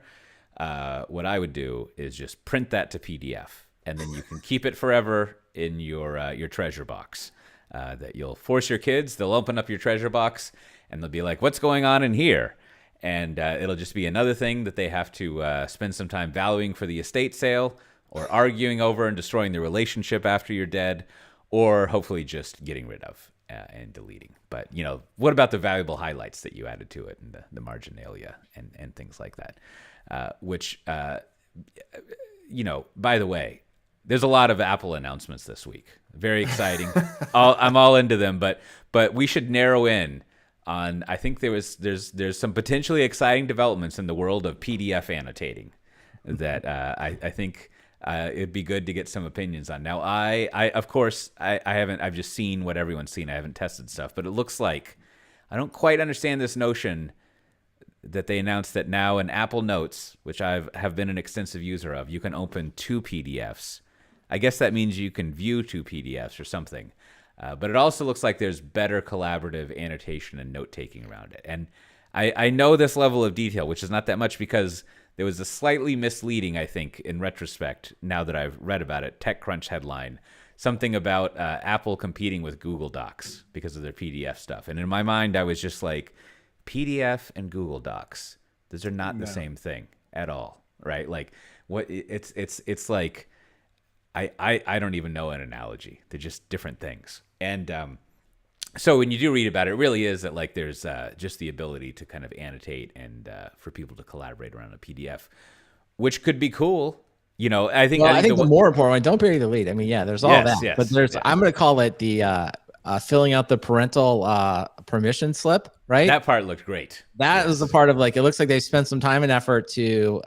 What I would do is just print that to PDF, and then you can keep it forever in your treasure box. That you'll force your kids, they'll open up your treasure box, and they'll be like, what's going on in here? And it'll just be another thing that they have to spend some time valuing for the estate sale, or arguing over and destroying the relationship after you're dead, or hopefully just getting rid of. And deleting. But, what about the valuable highlights that you added to it, and the marginalia and things like that? Which, by the way, there's a lot of Apple announcements this week. Very exciting. I'm all into them, but we should narrow in on, I think there's some potentially exciting developments in the world of PDF annotating that I think it'd be good to get some opinions on. Now, I of course, I haven't. I've just seen what everyone's seen. I haven't tested stuff, but it looks like I don't quite understand this notion that they announced that now in Apple Notes, which have been an extensive user of, you can open 2 PDFs. I guess that means you can view 2 PDFs or something. But it also looks like there's better collaborative annotation and note-taking around it. And I know this level of detail, which is not that much, because there was a slightly misleading, I think, in retrospect, now that I've read about it, TechCrunch headline, something about Apple competing with Google Docs because of their PDF stuff. And in my mind, I was just like, PDF and Google Docs, those are not the same thing at all, right? Like, what it's like, I don't even know an analogy. They're just different things. And so when you do read about it, it really is that, like, there's just the ability to kind of annotate and for people to collaborate around a PDF, which could be cool. You know, I think the more important one, don't bury the lead. I mean, yeah, there's all that, but there's I'm going to call it the filling out the parental permission slip, right? That part looked great. That was the part of, like, it looks like they spent some time and effort to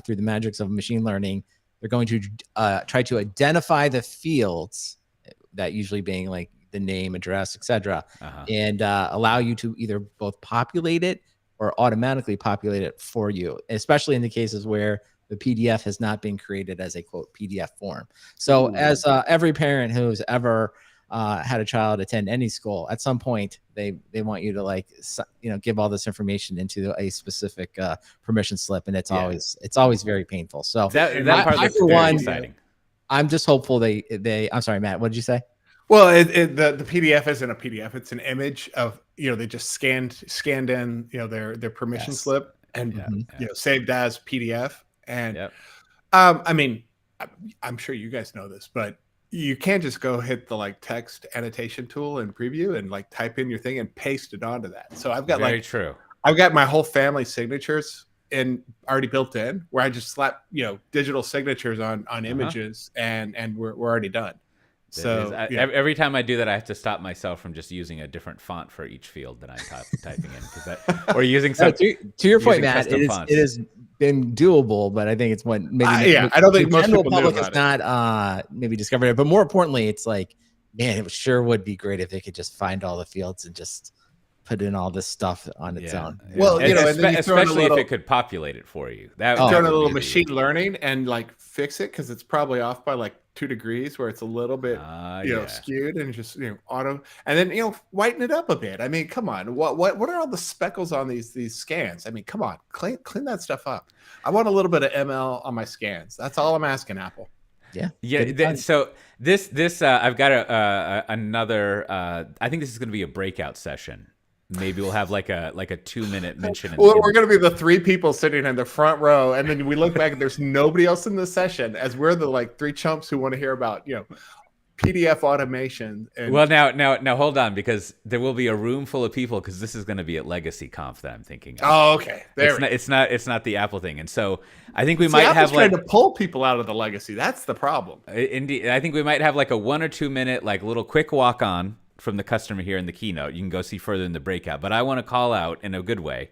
through the magics of machine learning. They're going to try to identify the fields, that usually being like the name, address, etc., and allow you to either both populate it or automatically populate it for you, especially in the cases where the PDF has not been created as a, quote, PDF form. So as every parent who's ever had a child attend any school, at some point they want you to, like, give all this information into a specific permission slip, and it's always very painful. So that part looks very exciting. I'm just hopeful they I'm sorry, Matt, what did you say? Well, the PDF isn't a PDF; it's an image of, they just scanned in their permission slip and saved as PDF. And I mean, I'm sure you guys know this, but you can't just go hit the, like, text annotation tool in preview and, like, type in your thing and paste it onto that. So I've got I've got my whole family signatures already built in, where I just slap digital signatures on images and we're already done. So every time I do that, I have to stop myself from just using a different font for each field that I'm typing in, or using some. To your point, Matt, it has been doable, but I think it's what maybe I don't think most general people public has not maybe discovered it. But more importantly, it's like, man, it sure would be great if they could just find all the fields and just put in all this stuff on its own. Well, especially if it could populate it for you. That throw in a little machine learning and, like, fix it, because it's probably off by like 2 degrees, where it's a little bit skewed, and just auto, and then whiten it up a bit. I mean, come on, what are all the speckles on these scans? I mean, come on, clean that stuff up. I want a little bit of ML on my scans. That's all I'm asking, Apple. So this I've got another. I think this is going to be a breakout session. Maybe we'll have like a 2-minute mention. Well, we're going to be the 3 people sitting in the front row, and then we look back and there's nobody else in the session, as we're the, like, 3 chumps who want to hear about PDF automation. And well, now hold on, because there will be a room full of people, because this is going to be at Legacy Conf that I'm thinking of. Oh, okay. It's not the Apple thing, and so I think we might Apple's have, like, trying to pull people out of the Legacy. That's the problem. Indeed, I think we might have like a 1 or 2 minute, like, little quick walk on from the customer here in the keynote. You can go see further in the breakout, but I want to call out in a good way.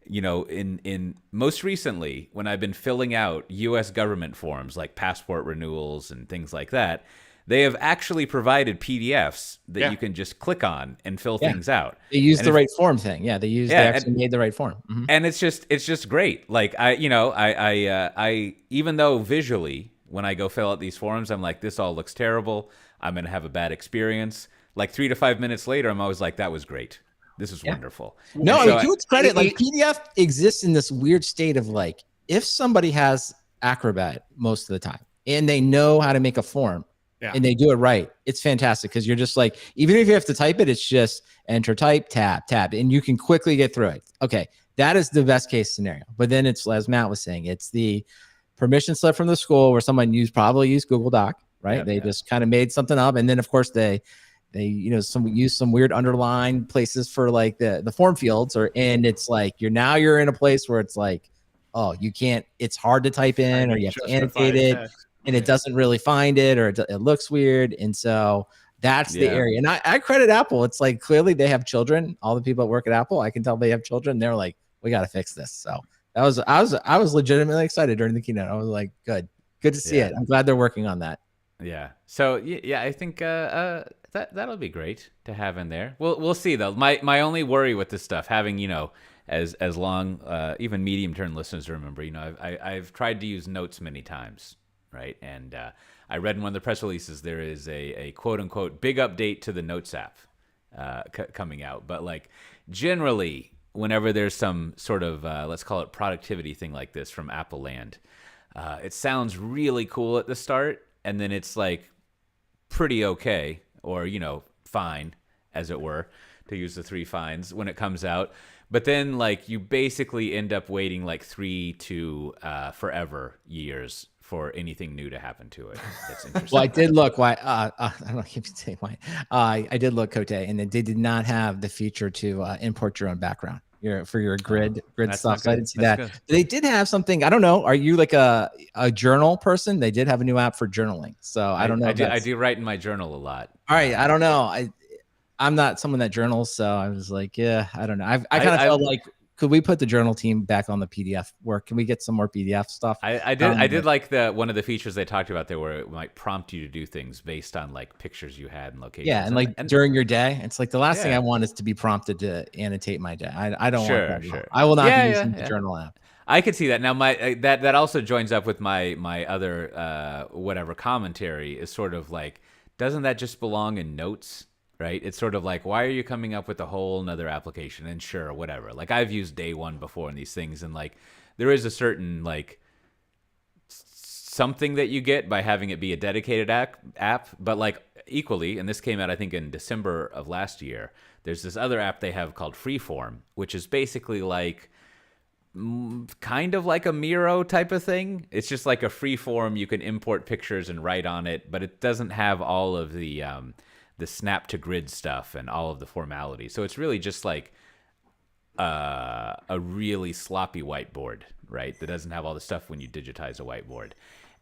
In most recently, when I've been filling out U.S. government forms like passport renewals and things like that, they have actually provided PDFs that you can just click on and fill things out. They use the right form thing. Yeah, they actually made the right form. Mm-hmm. And it's just great. Like, I even though visually, when I go fill out these forms, I'm like, this all looks terrible, I'm going to have a bad experience. Like 3 to 5 minutes later, I'm always like, that was great. This is wonderful. No, I mean, to its credit, like, PDF exists in this weird state of, like, if somebody has Acrobat most of the time and they know how to make a form and they do it right, it's fantastic, because you're just like, even if you have to type it, it's just enter, type, tab, and you can quickly get through it. Okay, that is the best case scenario. But then it's, as Matt was saying, it's the permission slip from the school where someone probably used Google Doc, right? They just kind of made something up, and then of course they use some weird underline places for, like, the form fields, and it's like you're in a place where it's like, oh, you can't, it's hard to type in, or you have to annotate it, and it doesn't really find it, or it looks weird. And so that's the area. And I credit Apple. It's like, clearly they have children. All the people that work at Apple, I can tell they have children. They're like, we got to fix this. So I was legitimately excited during the keynote. I was like, good. Good to see it. I'm glad they're working on that. Yeah. So yeah, I think that'll be great to have in there. We'll see though. My only worry with this stuff, having as long even medium term listeners remember, I've tried to use Notes many times, right? And I read in one of the press releases there is a quote unquote big update to the Notes app coming out, but like generally whenever there's some sort of let's call it productivity thing like this from Apple Land, it sounds really cool at the start. And then it's like pretty okay, or, fine, as it were, to use the 3 fines when it comes out. But then like you basically end up waiting like 3 to forever years for anything new to happen to it. That's interesting. Well, I did look I don't know if you can say why. I did look, Cote, and they did not have the feature to import your own background. For your grid stuff. So I didn't see that. Good. They did have something. I don't know. Are you like a journal person? They did have a new app for journaling. So I don't know. I do write in my journal a lot. All right. I don't know. I'm not someone that journals. So I was like, yeah, I don't know. I kind of felt like, could we put the journal team back on the PDF work? Can we get some more PDF stuff? I did like one of the features they talked about there where it might prompt you to do things based on like pictures you had and locations. Yeah, and during your day, it's like the last thing I want is to be prompted to annotate my day. I don't want that. Sure. I will not be using the journal app. I could see that. Now that also joins up with my other whatever commentary is sort of like, doesn't that just belong in Notes? Right? It's sort of like, why are you coming up with a whole nother application? And sure, whatever. Like I've used Day One before in these things, and like there is a certain like something that you get by having it be a dedicated app, but like equally, and this came out I think in December of last year, there's this other app they have called Freeform, which is basically like kind of like a Miro type of thing. It's just like a freeform. You can import pictures and write on it, but it doesn't have all of the snap to grid stuff and all of the formalities. So it's really just like a really sloppy whiteboard, right? That doesn't have all the stuff when you digitize a whiteboard.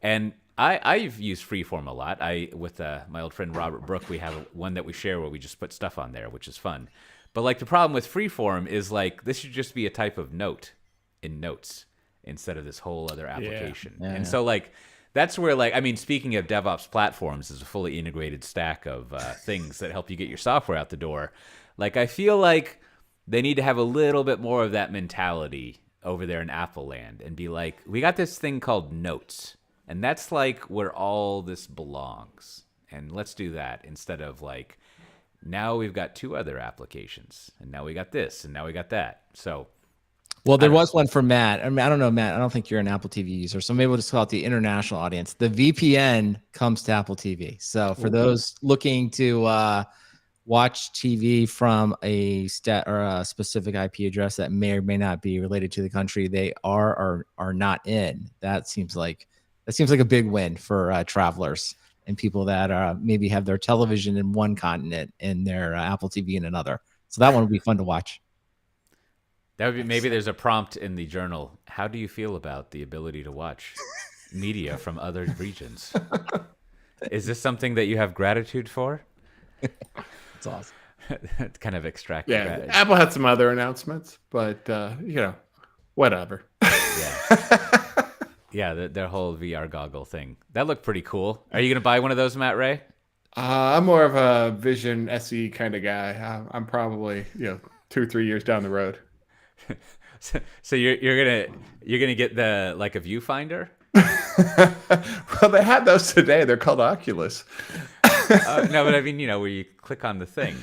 And I've used Freeform a lot. With my old friend Robert Brook, we have one that we share where we just put stuff on there, which is fun. But like the problem with Freeform is like this should just be a type of note in Notes instead of this whole other application. Yeah. And so like that's where, like, I mean, speaking of DevOps platforms as a fully integrated stack of things that help you get your software out the door, like, I feel like they need to have a little bit more of that mentality over there in Apple land and be like, we got this thing called Notes, and that's like where all this belongs. And let's do that instead of like, now we've got 2 other applications, and now we got this, and now we got that. So... Well, there was one for Matt. I mean, I don't know, Matt. I don't think you're an Apple TV user, so maybe we'll just call it the international audience. The VPN comes to Apple TV. So for those looking to watch TV from a specific IP address that may or may not be related to the country they are or are not in, that seems like a big win for travelers and people that maybe have their television in one continent and their Apple TV in another. So that one would be fun to watch. That would be, maybe there's a prompt in the journal. How do you feel about the ability to watch media from other regions? Is this something that you have gratitude for? That's awesome. Kind of extract. Yeah, Apple had some other announcements, but whatever. Yeah, yeah, their whole VR goggle thing. That looked pretty cool. Are you gonna buy one of those, Matt Ray? I'm more of a Vision SE kind of guy. I'm probably 2 or 3 years down the road. So you're gonna get the like a viewfinder? Well, they had those today. They're called Oculus. No, but I mean, where you click on the thing.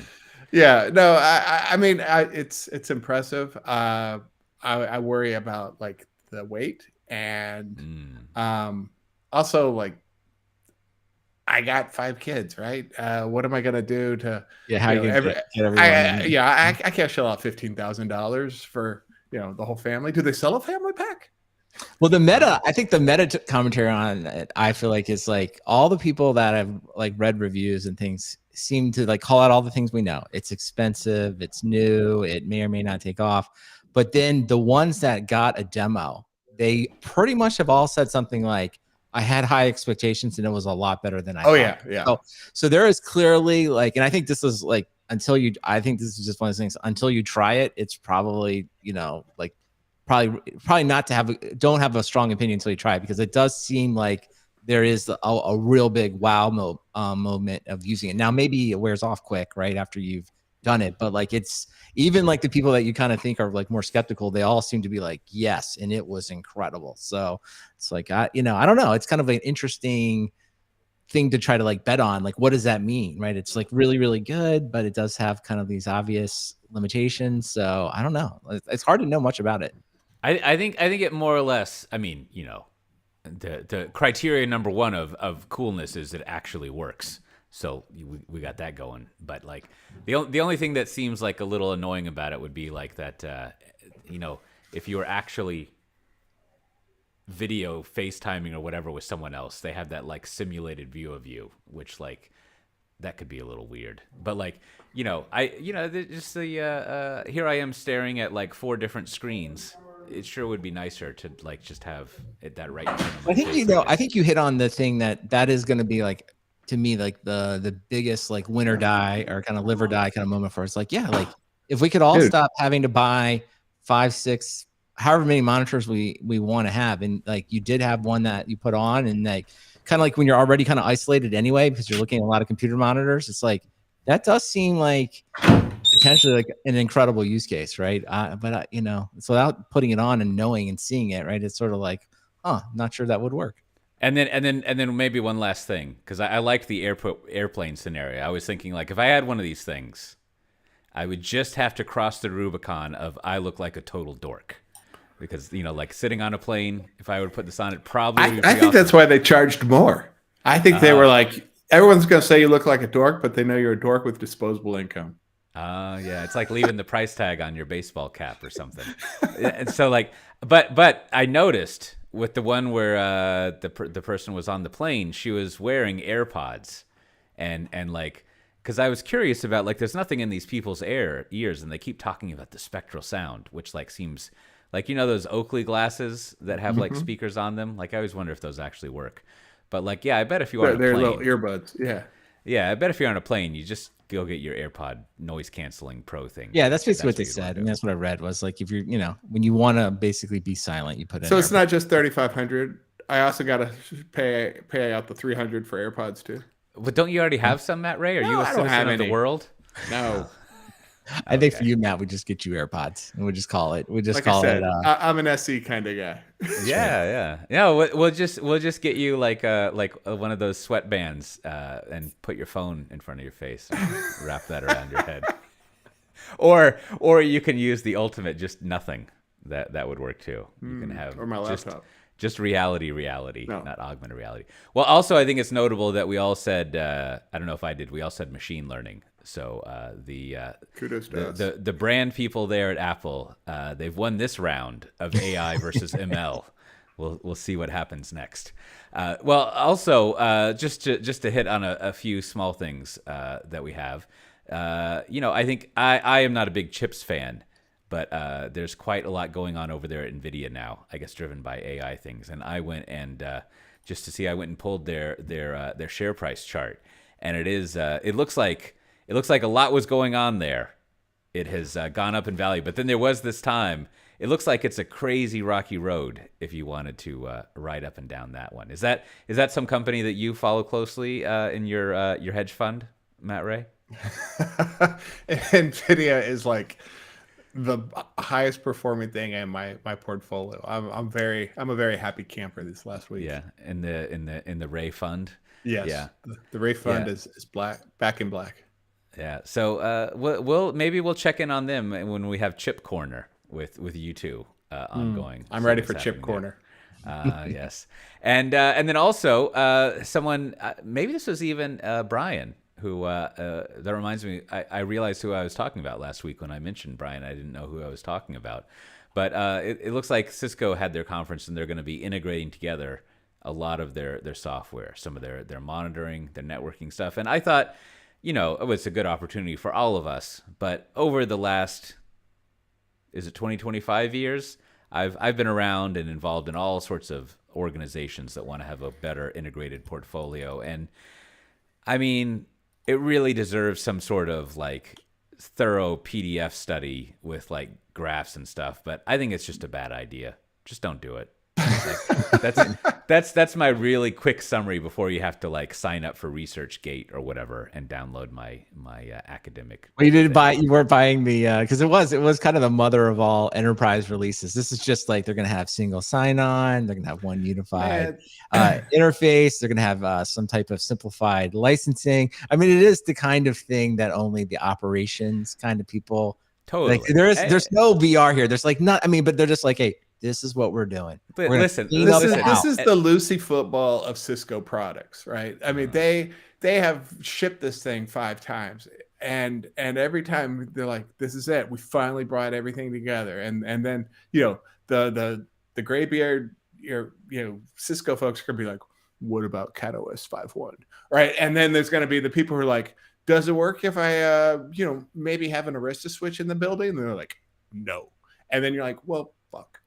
Yeah, no, I mean, it's impressive. I worry about like the weight and also like I got 5 kids, right? What am I gonna do to? Yeah, how you gonna get everyone? I can't shell out $15,000 for the whole family. Do they sell a family pack? Well, I think the meta commentary on it, I feel like is like all the people that have like read reviews and things seem to like call out all the things we know. It's expensive, it's new, it may or may not take off. But then the ones that got a demo, they pretty much have all said something like, I had high expectations and it was a lot better than I thought. Yeah. So there is clearly like, and I think this is like, I think this is just one of those things, until you try it, it's probably, like probably not to don't have a strong opinion until you try it, because it does seem like there is a real big wow moment of using it. Now, maybe it wears off quick right after you've done it, but like it's even like the people that you kind of think are like more skeptical, they all seem to be like, yes, and it was incredible. So it's like, I don't know. It's kind of an interesting thing to try to like bet on. Like, what does that mean, right? It's like really, really good, but it does have kind of these obvious limitations. So I don't know. It's hard to know much about it. I think it more or less. I mean, the criteria number one of coolness is it actually works. So we got that going. But like the only thing that seems like a little annoying about it would be like that, if you were actually video FaceTiming or whatever with someone else, they have that like simulated view of you, which like that could be a little weird. But like, here I am staring at like 4 different screens. It sure would be nicer to like just have it that right. I think I think you hit on the thing that is going to be like, to me, like the biggest like win or die or kind of live or die kind of moment for us. Like, yeah, like if we could all stop having to buy 5, 6, however many monitors we want to have, and like you did have one that you put on, and like kind of like when you're already kind of isolated anyway because you're looking at a lot of computer monitors, it's like that does seem like potentially like an incredible use case, right? But it's without putting it on and knowing and seeing it, right? It's sort of like, I'm not sure that would work. And then maybe one last thing, because I liked the airplane scenario. I was thinking like if I had one of these things, I would just have to cross the Rubicon of I look like a total dork. Because, like sitting on a plane, if I would put this on, it probably would be I think that's why they charged more. I think they were like, everyone's going to say you look like a dork, but they know you're a dork with disposable income. Yeah, it's like leaving the price tag on your baseball cap or something. And so like, but I noticed with the one where the person was on the plane, she was wearing AirPods, and like, because I was curious about like, there's nothing in these people's ears, and they keep talking about the spectral sound, which like seems like, those Oakley glasses that have like speakers on them. Like I always wonder if those actually work. But like, yeah, I bet if you are on a plane, they're little earbuds. Yeah. Yeah, I bet if you're on a plane, you just go get your AirPod noise canceling pro thing. Yeah, that's basically what they said, and that's what I read was like if you're, when you want to basically be silent, you put it. So it's not just $3,500. I also got to pay out the $300 for AirPods too. But don't you already have some, Matt Ray? Are you a citizen of the world? No. I think for you, Matt, we just get you AirPods and we just call it. We just like call it. I'm an SE kind of guy. Yeah. We'll just get you like one of those sweatbands and put your phone in front of your face, and wrap that around your head. Or you can use the ultimate, just nothing. That would work too. You can have or my laptop. Just reality, no. Not augmented reality. Well, also I think it's notable that we all said I don't know if I did. We all said machine learning. So kudos to us. The brand people there at Apple, they've won this round of AI versus ML. We'll see what happens next. Well, also just to hit on a few small things that we have. I think I am not a big chips fan, but there's quite a lot going on over there at NVIDIA now, I guess driven by AI things. And I went and just to see, I went and pulled their share price chart, and it looks like a lot was going on there. It has gone up in value, but then there was this time. It looks like it's a crazy rocky road if you wanted to ride up and down that one. Is that some company that you follow closely in your hedge fund, Matt Ray? NVIDIA is like the highest performing thing in my portfolio. I'm a very happy camper this last week. Yeah, in the Ray fund. Yes. Yeah. The Ray fund is back in black. Yeah. So we'll check in on them when we have Chip Corner with you two ongoing. I'm ready for Chip Corner. Yes. And then also someone, maybe this was even Brian, who that reminds me, I realized who I was talking about last week when I mentioned Brian. I didn't know who I was talking about. But it looks like Cisco had their conference, and they're going to be integrating together a lot of their software, some of their monitoring, their networking stuff. And I thought, it was a good opportunity for all of us. But over the last, is it 25 years? I've been around and involved in all sorts of organizations that want to have a better integrated portfolio. And I mean, it really deserves some sort of like thorough PDF study with like graphs and stuff. But I think it's just a bad idea. Just don't do it. Like, That's my really quick summary before you have to like sign up for ResearchGate or whatever and download my academic. Well, you weren't buying the because it was kind of the mother of all enterprise releases. This is just like they're gonna have single sign-on, they're gonna have one unified interface, they're gonna have some type of simplified licensing. I mean, it is the kind of thing that only the operations kind of people totally. Like, there's no VR here. There's like not. I mean, but they're just like, hey, this is what we're doing. But listen, this is the Lucy football of Cisco products, right? I mean, they have shipped this thing 5 times, and every time they're like, this is it. We finally brought everything together, and then the graybeard Cisco folks are gonna be like, what about CatOS 5.1, right? And then there's gonna be the people who are like, does it work if I maybe have an Arista switch in the building? And they're like, no. And then you're like, well, fuck.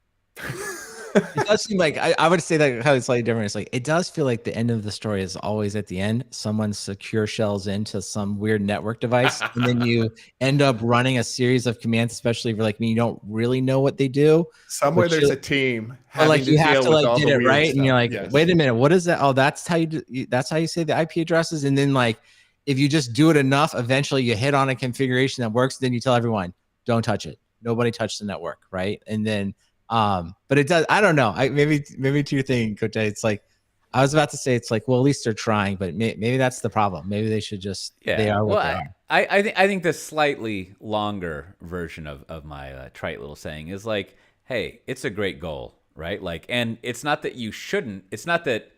It does seem like I would say that how it's slightly different. It's like it does feel like the end of the story is always at the end. Someone secure shells into some weird network device, and then you end up running a series of commands, especially if you're like me, you don't really know what they do. Somewhere there's a team, but like you have to like get it right, and you're like, wait a minute, what is that? Oh, that's how you do. That's how you say the IP addresses, and then like if you just do it enough, eventually you hit on a configuration that works. Then you tell everyone, don't touch it. Nobody touch the network, right? And then. But it does. I don't know. Maybe to your thing, Coach. It's like I was about to say. It's like, well, at least they're trying. But maybe that's the problem. Maybe they should just. Yeah. They are. What they are. I think the slightly longer version of my trite little saying is like, hey, it's a great goal, right? Like, and it's not that you shouldn't. It's not that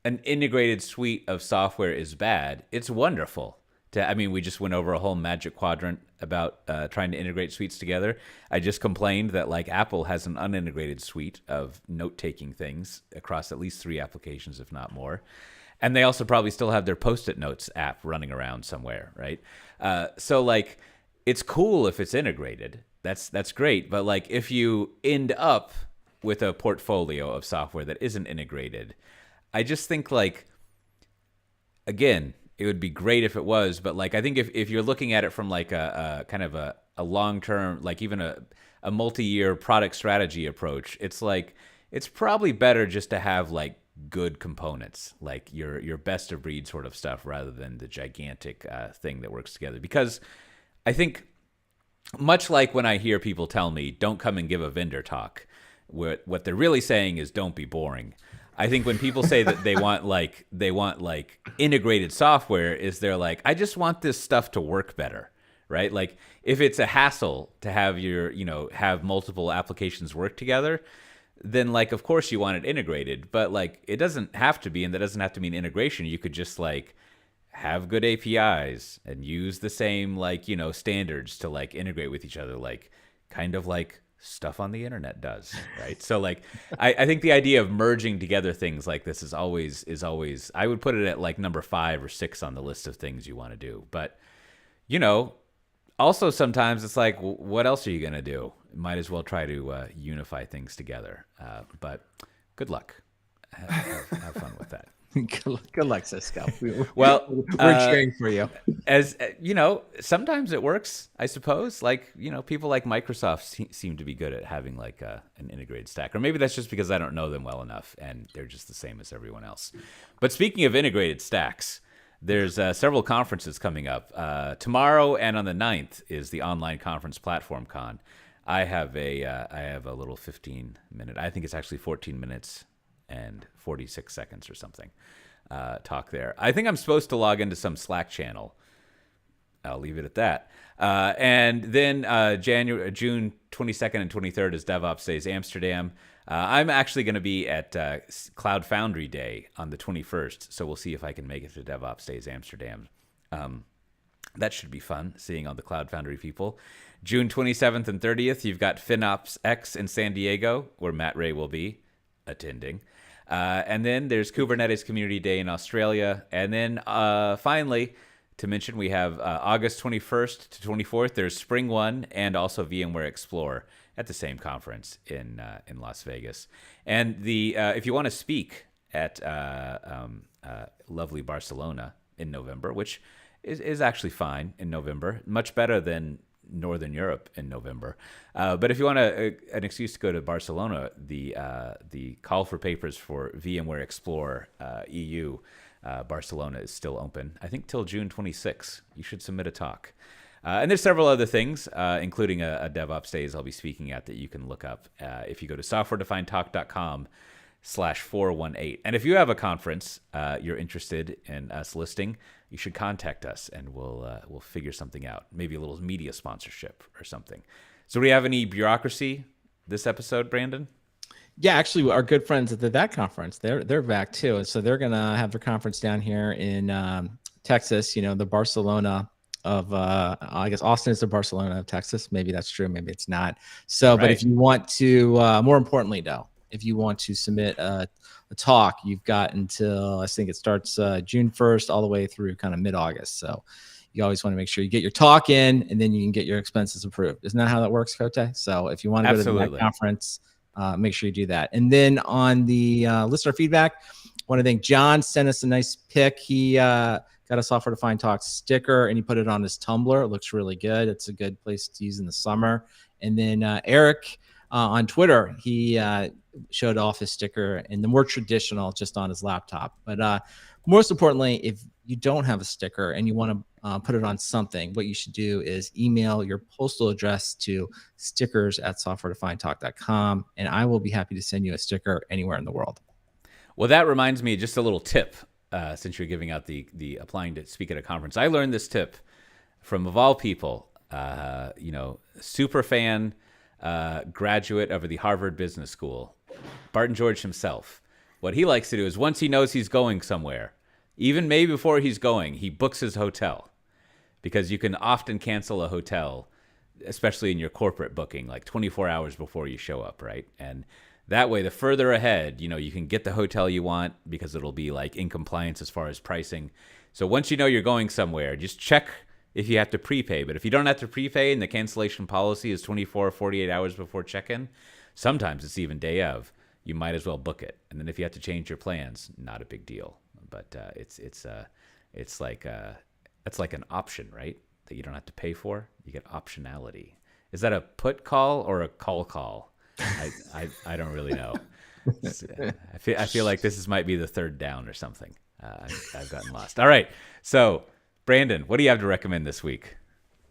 an integrated suite of software is bad. It's wonderful. I mean, we just went over a whole magic quadrant about trying to integrate suites together. I just complained that like Apple has an unintegrated suite of note-taking things across at least 3 applications, if not more. And they also probably still have their Post-it Notes app running around somewhere, right? So like, it's cool if it's integrated. That's great. But like, if you end up with a portfolio of software that isn't integrated, I just think like, again, it would be great if it was, but like I think if you're looking at it from like a kind of a long-term, like even a multi-year product strategy approach, it's like it's probably better just to have like good components, like your best of breed sort of stuff, rather than the gigantic thing that works together. Because I think much like when I hear people tell me, don't come and give a vendor talk, what they're really saying is don't be boring. I think when people say that they want like integrated software, is they're like, I just want this stuff to work better, right? Like if it's a hassle to have have multiple applications work together, then like of course you want it integrated, but like it doesn't have to be, and that doesn't have to mean integration. You could just like have good APIs and use the same like standards to like integrate with each other, like kind of like stuff on the internet does, right? So like I think the idea of merging together things like this is always I would put it at like number 5 or 6 on the list of things you want to do. But also sometimes it's like, what else are you gonna do? Might as well try to unify things together. But good luck. Have fun with that. Good luck, Cisco. Well, we're cheering for you. As sometimes it works, I suppose. Like people like Microsoft seem to be good at having like an integrated stack, or maybe that's just because I don't know them well enough, and they're just the same as everyone else. But speaking of integrated stacks, there's several conferences coming up. Tomorrow and on the 9th is the online conference Platform Con. I have a little 15-minute. I think it's actually 14 minutes and 46 seconds or something talk there. I think I'm supposed to log into some Slack channel. I'll leave it at that. And then June 22nd and 23rd is DevOps Days Amsterdam. I'm actually going to be at Cloud Foundry Day on the 21st, so we'll see if I can make it to DevOps Days Amsterdam. That should be fun, seeing all the Cloud Foundry people. June 27th and 30th, you've got FinOps X in San Diego, where Matt Ray will be attending. And then there's Kubernetes Community Day in Australia. And then finally, to mention, we have August 21st to 24th. There's Spring One and also VMware Explore at the same conference in Las Vegas. And if you want to speak at lovely Barcelona in November, which is actually fine in November, much better than Northern Europe in November. But if you want an excuse to go to Barcelona, the call for papers for VMware Explore EU Barcelona is still open, I think till June 26. You should submit a talk. And there's several other things, including a DevOps Days I'll be speaking at that you can look up if you go to softwaredefinedtalk.com/418. And if you have a conference you're interested in us listing, you should contact us, and we'll figure something out. Maybe a little media sponsorship or something. So do we have any bureaucracy this episode, Brandon? Yeah, actually, our good friends at that conference, they're back too. So they're gonna have their conference down here in Texas. The Barcelona of I guess Austin is the Barcelona of Texas. Maybe that's true, maybe it's not. So, right. But if you want to, more importantly, though, if you want to submit a talk, you've got until, I think it starts June 1st all the way through kind of mid-August. So you always want to make sure you get your talk in, and then you can get your expenses approved. Isn't that how that works, Cote? So if you want to go to the conference, make sure you do that. And then on the listener feedback, I want to thank John. Sent us a nice pic. He got a Software Defined Talk sticker, and he put it on his Tumblr. It looks really good. It's a good place to use in the summer. And then Eric on Twitter, he showed off his sticker in the more traditional, just on his laptop. But most importantly, if you don't have a sticker and you want to put it on something, what you should do is email your postal address to stickers@softwaredefinedtalk.com, and I will be happy to send you a sticker anywhere in the world. Well, that reminds me, just a little tip, since you're giving out the applying to speak at a conference. I learned this tip from, of all people, super fan, graduate of the Harvard Business School, Barton George himself. What he likes to do is, once he knows he's going somewhere, even maybe before he's going, he books his hotel, because you can often cancel a hotel, especially in your corporate booking, like 24 hours before you show up, right? And that way, the further ahead, you can get the hotel you want, because it'll be like in compliance as far as pricing. So once you know you're going somewhere, just check if you have to prepay. But if you don't have to prepay and the cancellation policy is 24 or 48 hours before check-in, sometimes it's even day of, you might as well book it. And then if you have to change your plans, not a big deal. But it's like an option, right? That you don't have to pay for. You get optionality. Is that a put call or a call? I don't really know. I feel like this might be the third down or something. I've gotten lost. All right. So, Brandon, what do you have to recommend this week?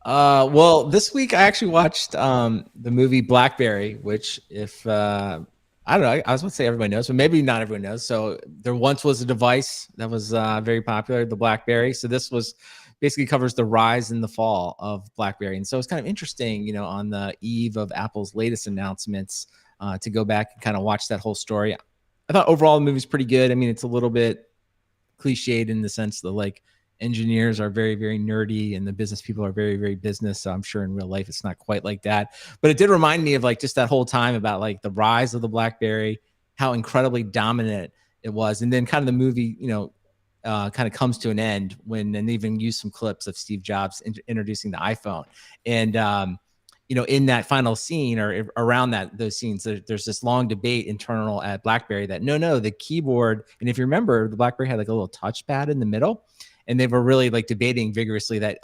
Well, this week I actually watched the movie Blackberry, which I don't know, I was going to say everybody knows, but maybe not everyone knows. So there once was a device that was very popular, the BlackBerry. So this basically covers the rise and the fall of BlackBerry. And so it's kind of interesting, on the eve of Apple's latest announcements, to go back and kind of watch that whole story. I thought overall the movie's pretty good. I mean, it's a little bit cliched in the sense that, like, engineers are very, very nerdy and the business people are very, very business. So I'm sure in real life it's not quite like that. But it did remind me of, like, just that whole time about, like, the rise of the BlackBerry, how incredibly dominant it was. And then kind of the movie, kind of comes to an end and they even use some clips of Steve Jobs introducing the iPhone. And, in that final scene or around those scenes, there's this long debate internal at BlackBerry that no, the keyboard. And if you remember, the BlackBerry had like a little touchpad in the middle. And they were really like debating vigorously that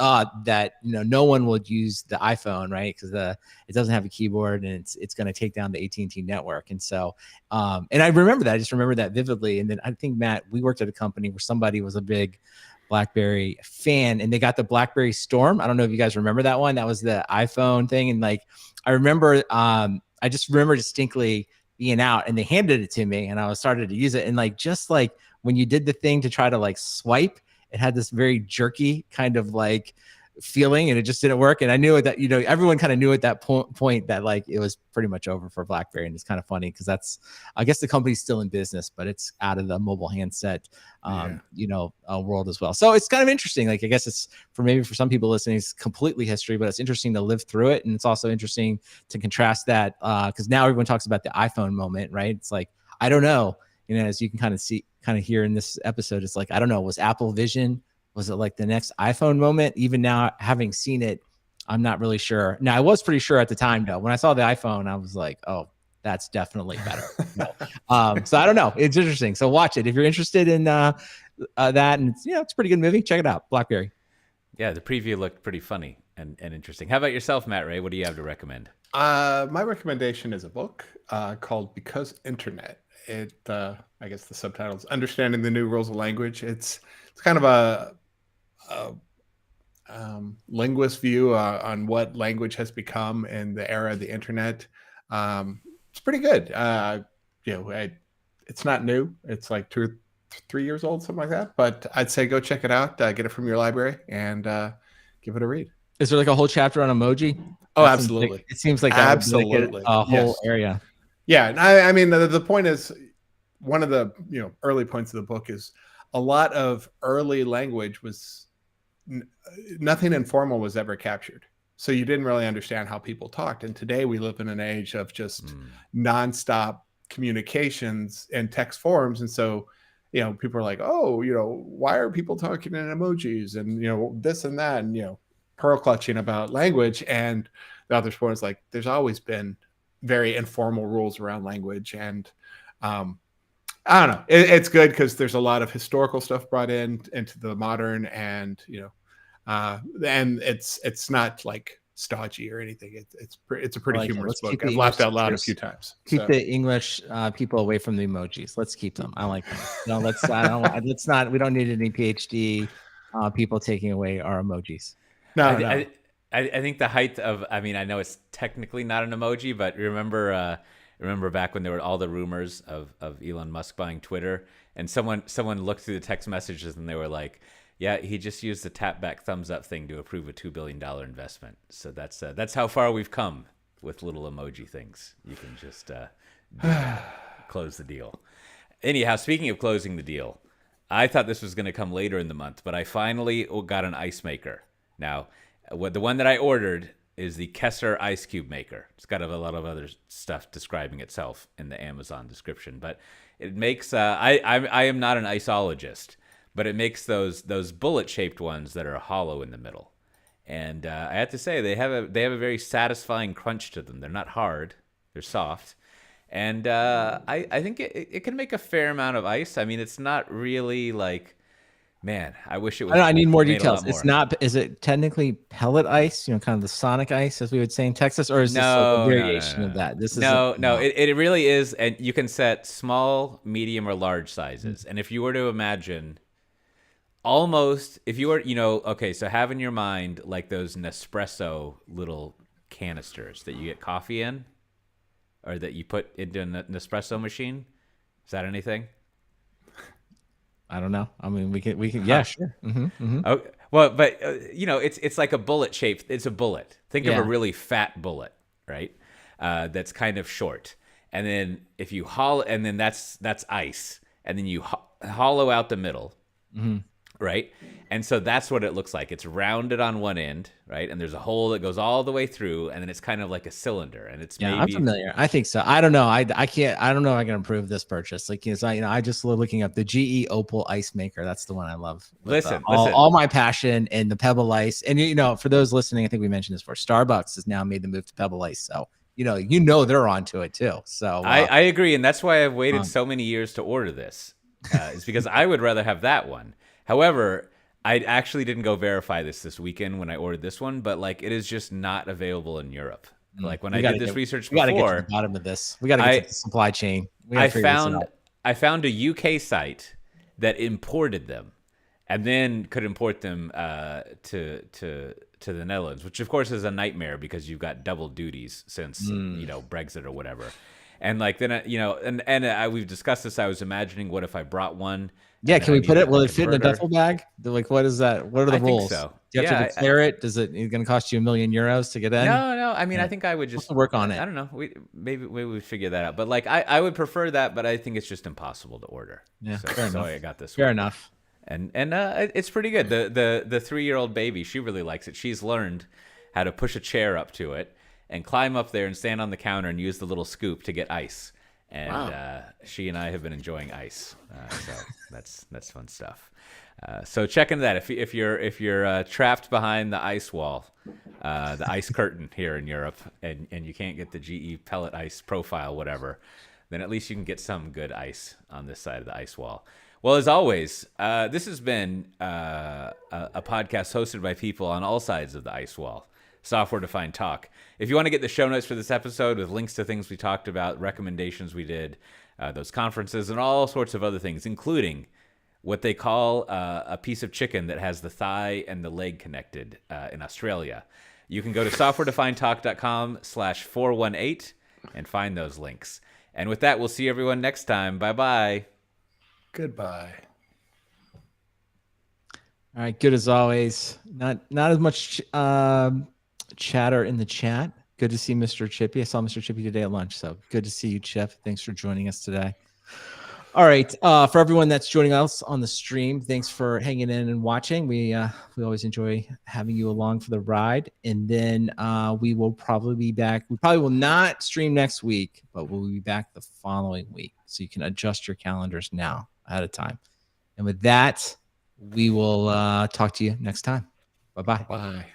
no one would use the iPhone, right? Because it doesn't have a keyboard and it's going to take down the AT&T network. And so, and I remember that. I just remember that vividly. And then I think, Matt, we worked at a company where somebody was a big BlackBerry fan, and they got the BlackBerry Storm. I don't know if you guys remember that one. That was the iPhone thing, and like I remember, I just remember distinctly being out, and they handed it to me, and I started to use it, and like just like when you did the thing to try to like swipe. It had this very jerky kind of like feeling, and it just didn't work. And I knew that, everyone kind of knew at that point that like it was pretty much over for BlackBerry. And it's kind of funny because I guess the company's still in business, but it's out of the mobile handset, world as well. So it's kind of interesting. Like, I guess it's for some people listening, it's completely history, but it's interesting to live through it. And it's also interesting to contrast that because now everyone talks about the iPhone moment, right? It's like, I don't know. As you can kind of hear in this episode, it's like, I don't know, was Apple Vision, was it like the next iPhone moment? Even now, having seen it, I'm not really sure. Now, I was pretty sure at the time, though. When I saw the iPhone, I was like, oh, that's definitely better. So I don't know. It's interesting. So watch it. If you're interested in that, and it's a pretty good movie, check it out, BlackBerry. Yeah, the preview looked pretty funny. and interesting. How about yourself, Matt Ray? What do you have to recommend? My recommendation is a book called Because Internet. It, I guess the subtitle is Understanding the New Rules of Language. It's kind of a linguist view on what language has become in the era of the internet. It's pretty good. It's not new. It's like 2 or 3 years old, something like that. But I'd say go check it out. Get it from your library and give it a read. Is there like a whole chapter on emoji? Oh, absolutely. It seems like that absolutely would a whole area. Yeah, and I mean the point is, one of the early points of the book is a lot of early language was nothing informal was ever captured. So you didn't really understand how people talked. And today we live in an age of nonstop communications in text forms. And so, people are like, oh, why are people talking in emojis and, this and that, and, pearl clutching about language. And the other point is like, there's always been very informal rules around language. And I don't know, it's good because there's a lot of historical stuff brought into the modern, and and it's not like stodgy or anything. It's a pretty humorous book. I've laughed out loud a few times. Keep the English people away from the emojis. Let's keep them. I like them. No, let's not. We don't need any PhD people taking away our emojis. No. I think the height of, I mean, I know it's technically not an emoji, but remember back when there were all the rumors of Elon Musk buying Twitter, and someone looked through the text messages and they were like, yeah, he just used the tap back thumbs up thing to approve a $2 billion investment. So that's how far we've come with little emoji things. You can just close the deal. Anyhow, speaking of closing the deal, I thought this was going to come later in the month, but I finally got an ice maker. Now, the one that I ordered is the Kessler ice cube maker. It's got a lot of other stuff describing itself in the Amazon description, but it makes. I am not an iceologist, but it makes those bullet shaped ones that are hollow in the middle, and I have to say they have a very satisfying crunch to them. They're not hard; they're soft, and I think it can make a fair amount of ice. I mean, it's not really like. Man, I wish it was. I need more details. It's not. Is it technically pellet ice? Kind of the sonic ice, as we would say in Texas, or is this a variation of that? This is no. It really is, and you can set small, medium, or large sizes. And if you were to imagine, almost, if you were, okay, so have in your mind like those Nespresso little canisters that you get coffee in, or that you put into a Nespresso machine. Is that anything? I don't know. I mean, we can. Yeah, sure. Okay. Well, but it's like a bullet shape. It's a bullet. Think of a really fat bullet, right? That's kind of short, and then if you and then that's ice, and then you hollow out the middle, right? And so that's what it looks like. It's rounded on one end, right? And there's a hole that goes all the way through, and then it's kind of like a cylinder. And it's maybe I'm familiar. I think so. I don't know. I can't. I don't know if I can approve this purchase. Like, I just love looking up the GE Opal ice maker. That's the one I love. Listen, all my passion and the Pebble Ice. And for those listening, I think we mentioned this before. Starbucks has now made the move to Pebble Ice. So they're onto it too. So I agree, and that's why I've waited so many years to order this. Is because I would rather have that one. However, I actually didn't go verify this weekend when I ordered this one, but like it is just not available in Europe. Like when I did this research before, we got to get to the bottom of this. We got to get to the supply chain. I found a UK site that imported them, and then could import them to the Netherlands, which of course is a nightmare because you've got double duties since Brexit or whatever. And like then we've discussed this. I was imagining, what if I brought one? Yeah, can we put it? Will it fit in a duffel bag? Like, what is that? What are the rules? Think so. Do you have to declare it? Is it going to cost you €1 million to get in? No. I mean, I think I would just work on it. I don't know. Maybe we figure that out. But like, I would prefer that. But I think it's just impossible to order. Yeah, fair enough. So I got this. Fair enough. And it's pretty good. The 3-year-old baby, she really likes it. She's learned how to push a chair up to it and climb up there and stand on the counter and use the little scoop to get ice. And she and I have been enjoying ice, so that's fun stuff. So check into that if you're trapped behind the ice wall, the ice curtain here in Europe, and you can't get the GE pellet ice profile, whatever, then at least you can get some good ice on this side of the ice wall. Well, as always, this has been a podcast hosted by people on all sides of the ice wall. Software-defined talk. If you want to get the show notes for this episode with links to things we talked about, recommendations we did, those conferences, and all sorts of other things, including what they call a piece of chicken that has the thigh and the leg connected in Australia, you can go to softwaredefinedtalk.com/418 and find those links. And with that, we'll see everyone next time. Bye-bye. Goodbye. All right, good as always. Not as much chatter in the chat. Good to see Mr. Chippy. I saw Mr. Chippy today at lunch, so good to see you, Chip. Thanks for joining us today. All right, for everyone that's joining us on the stream, thanks for hanging in and watching. We always enjoy having you along for the ride. And then we will probably be back. We probably will not stream next week, but we'll be back the following week. So you can adjust your calendars now ahead of time. And with that, we will talk to you next time. Bye-bye. Bye.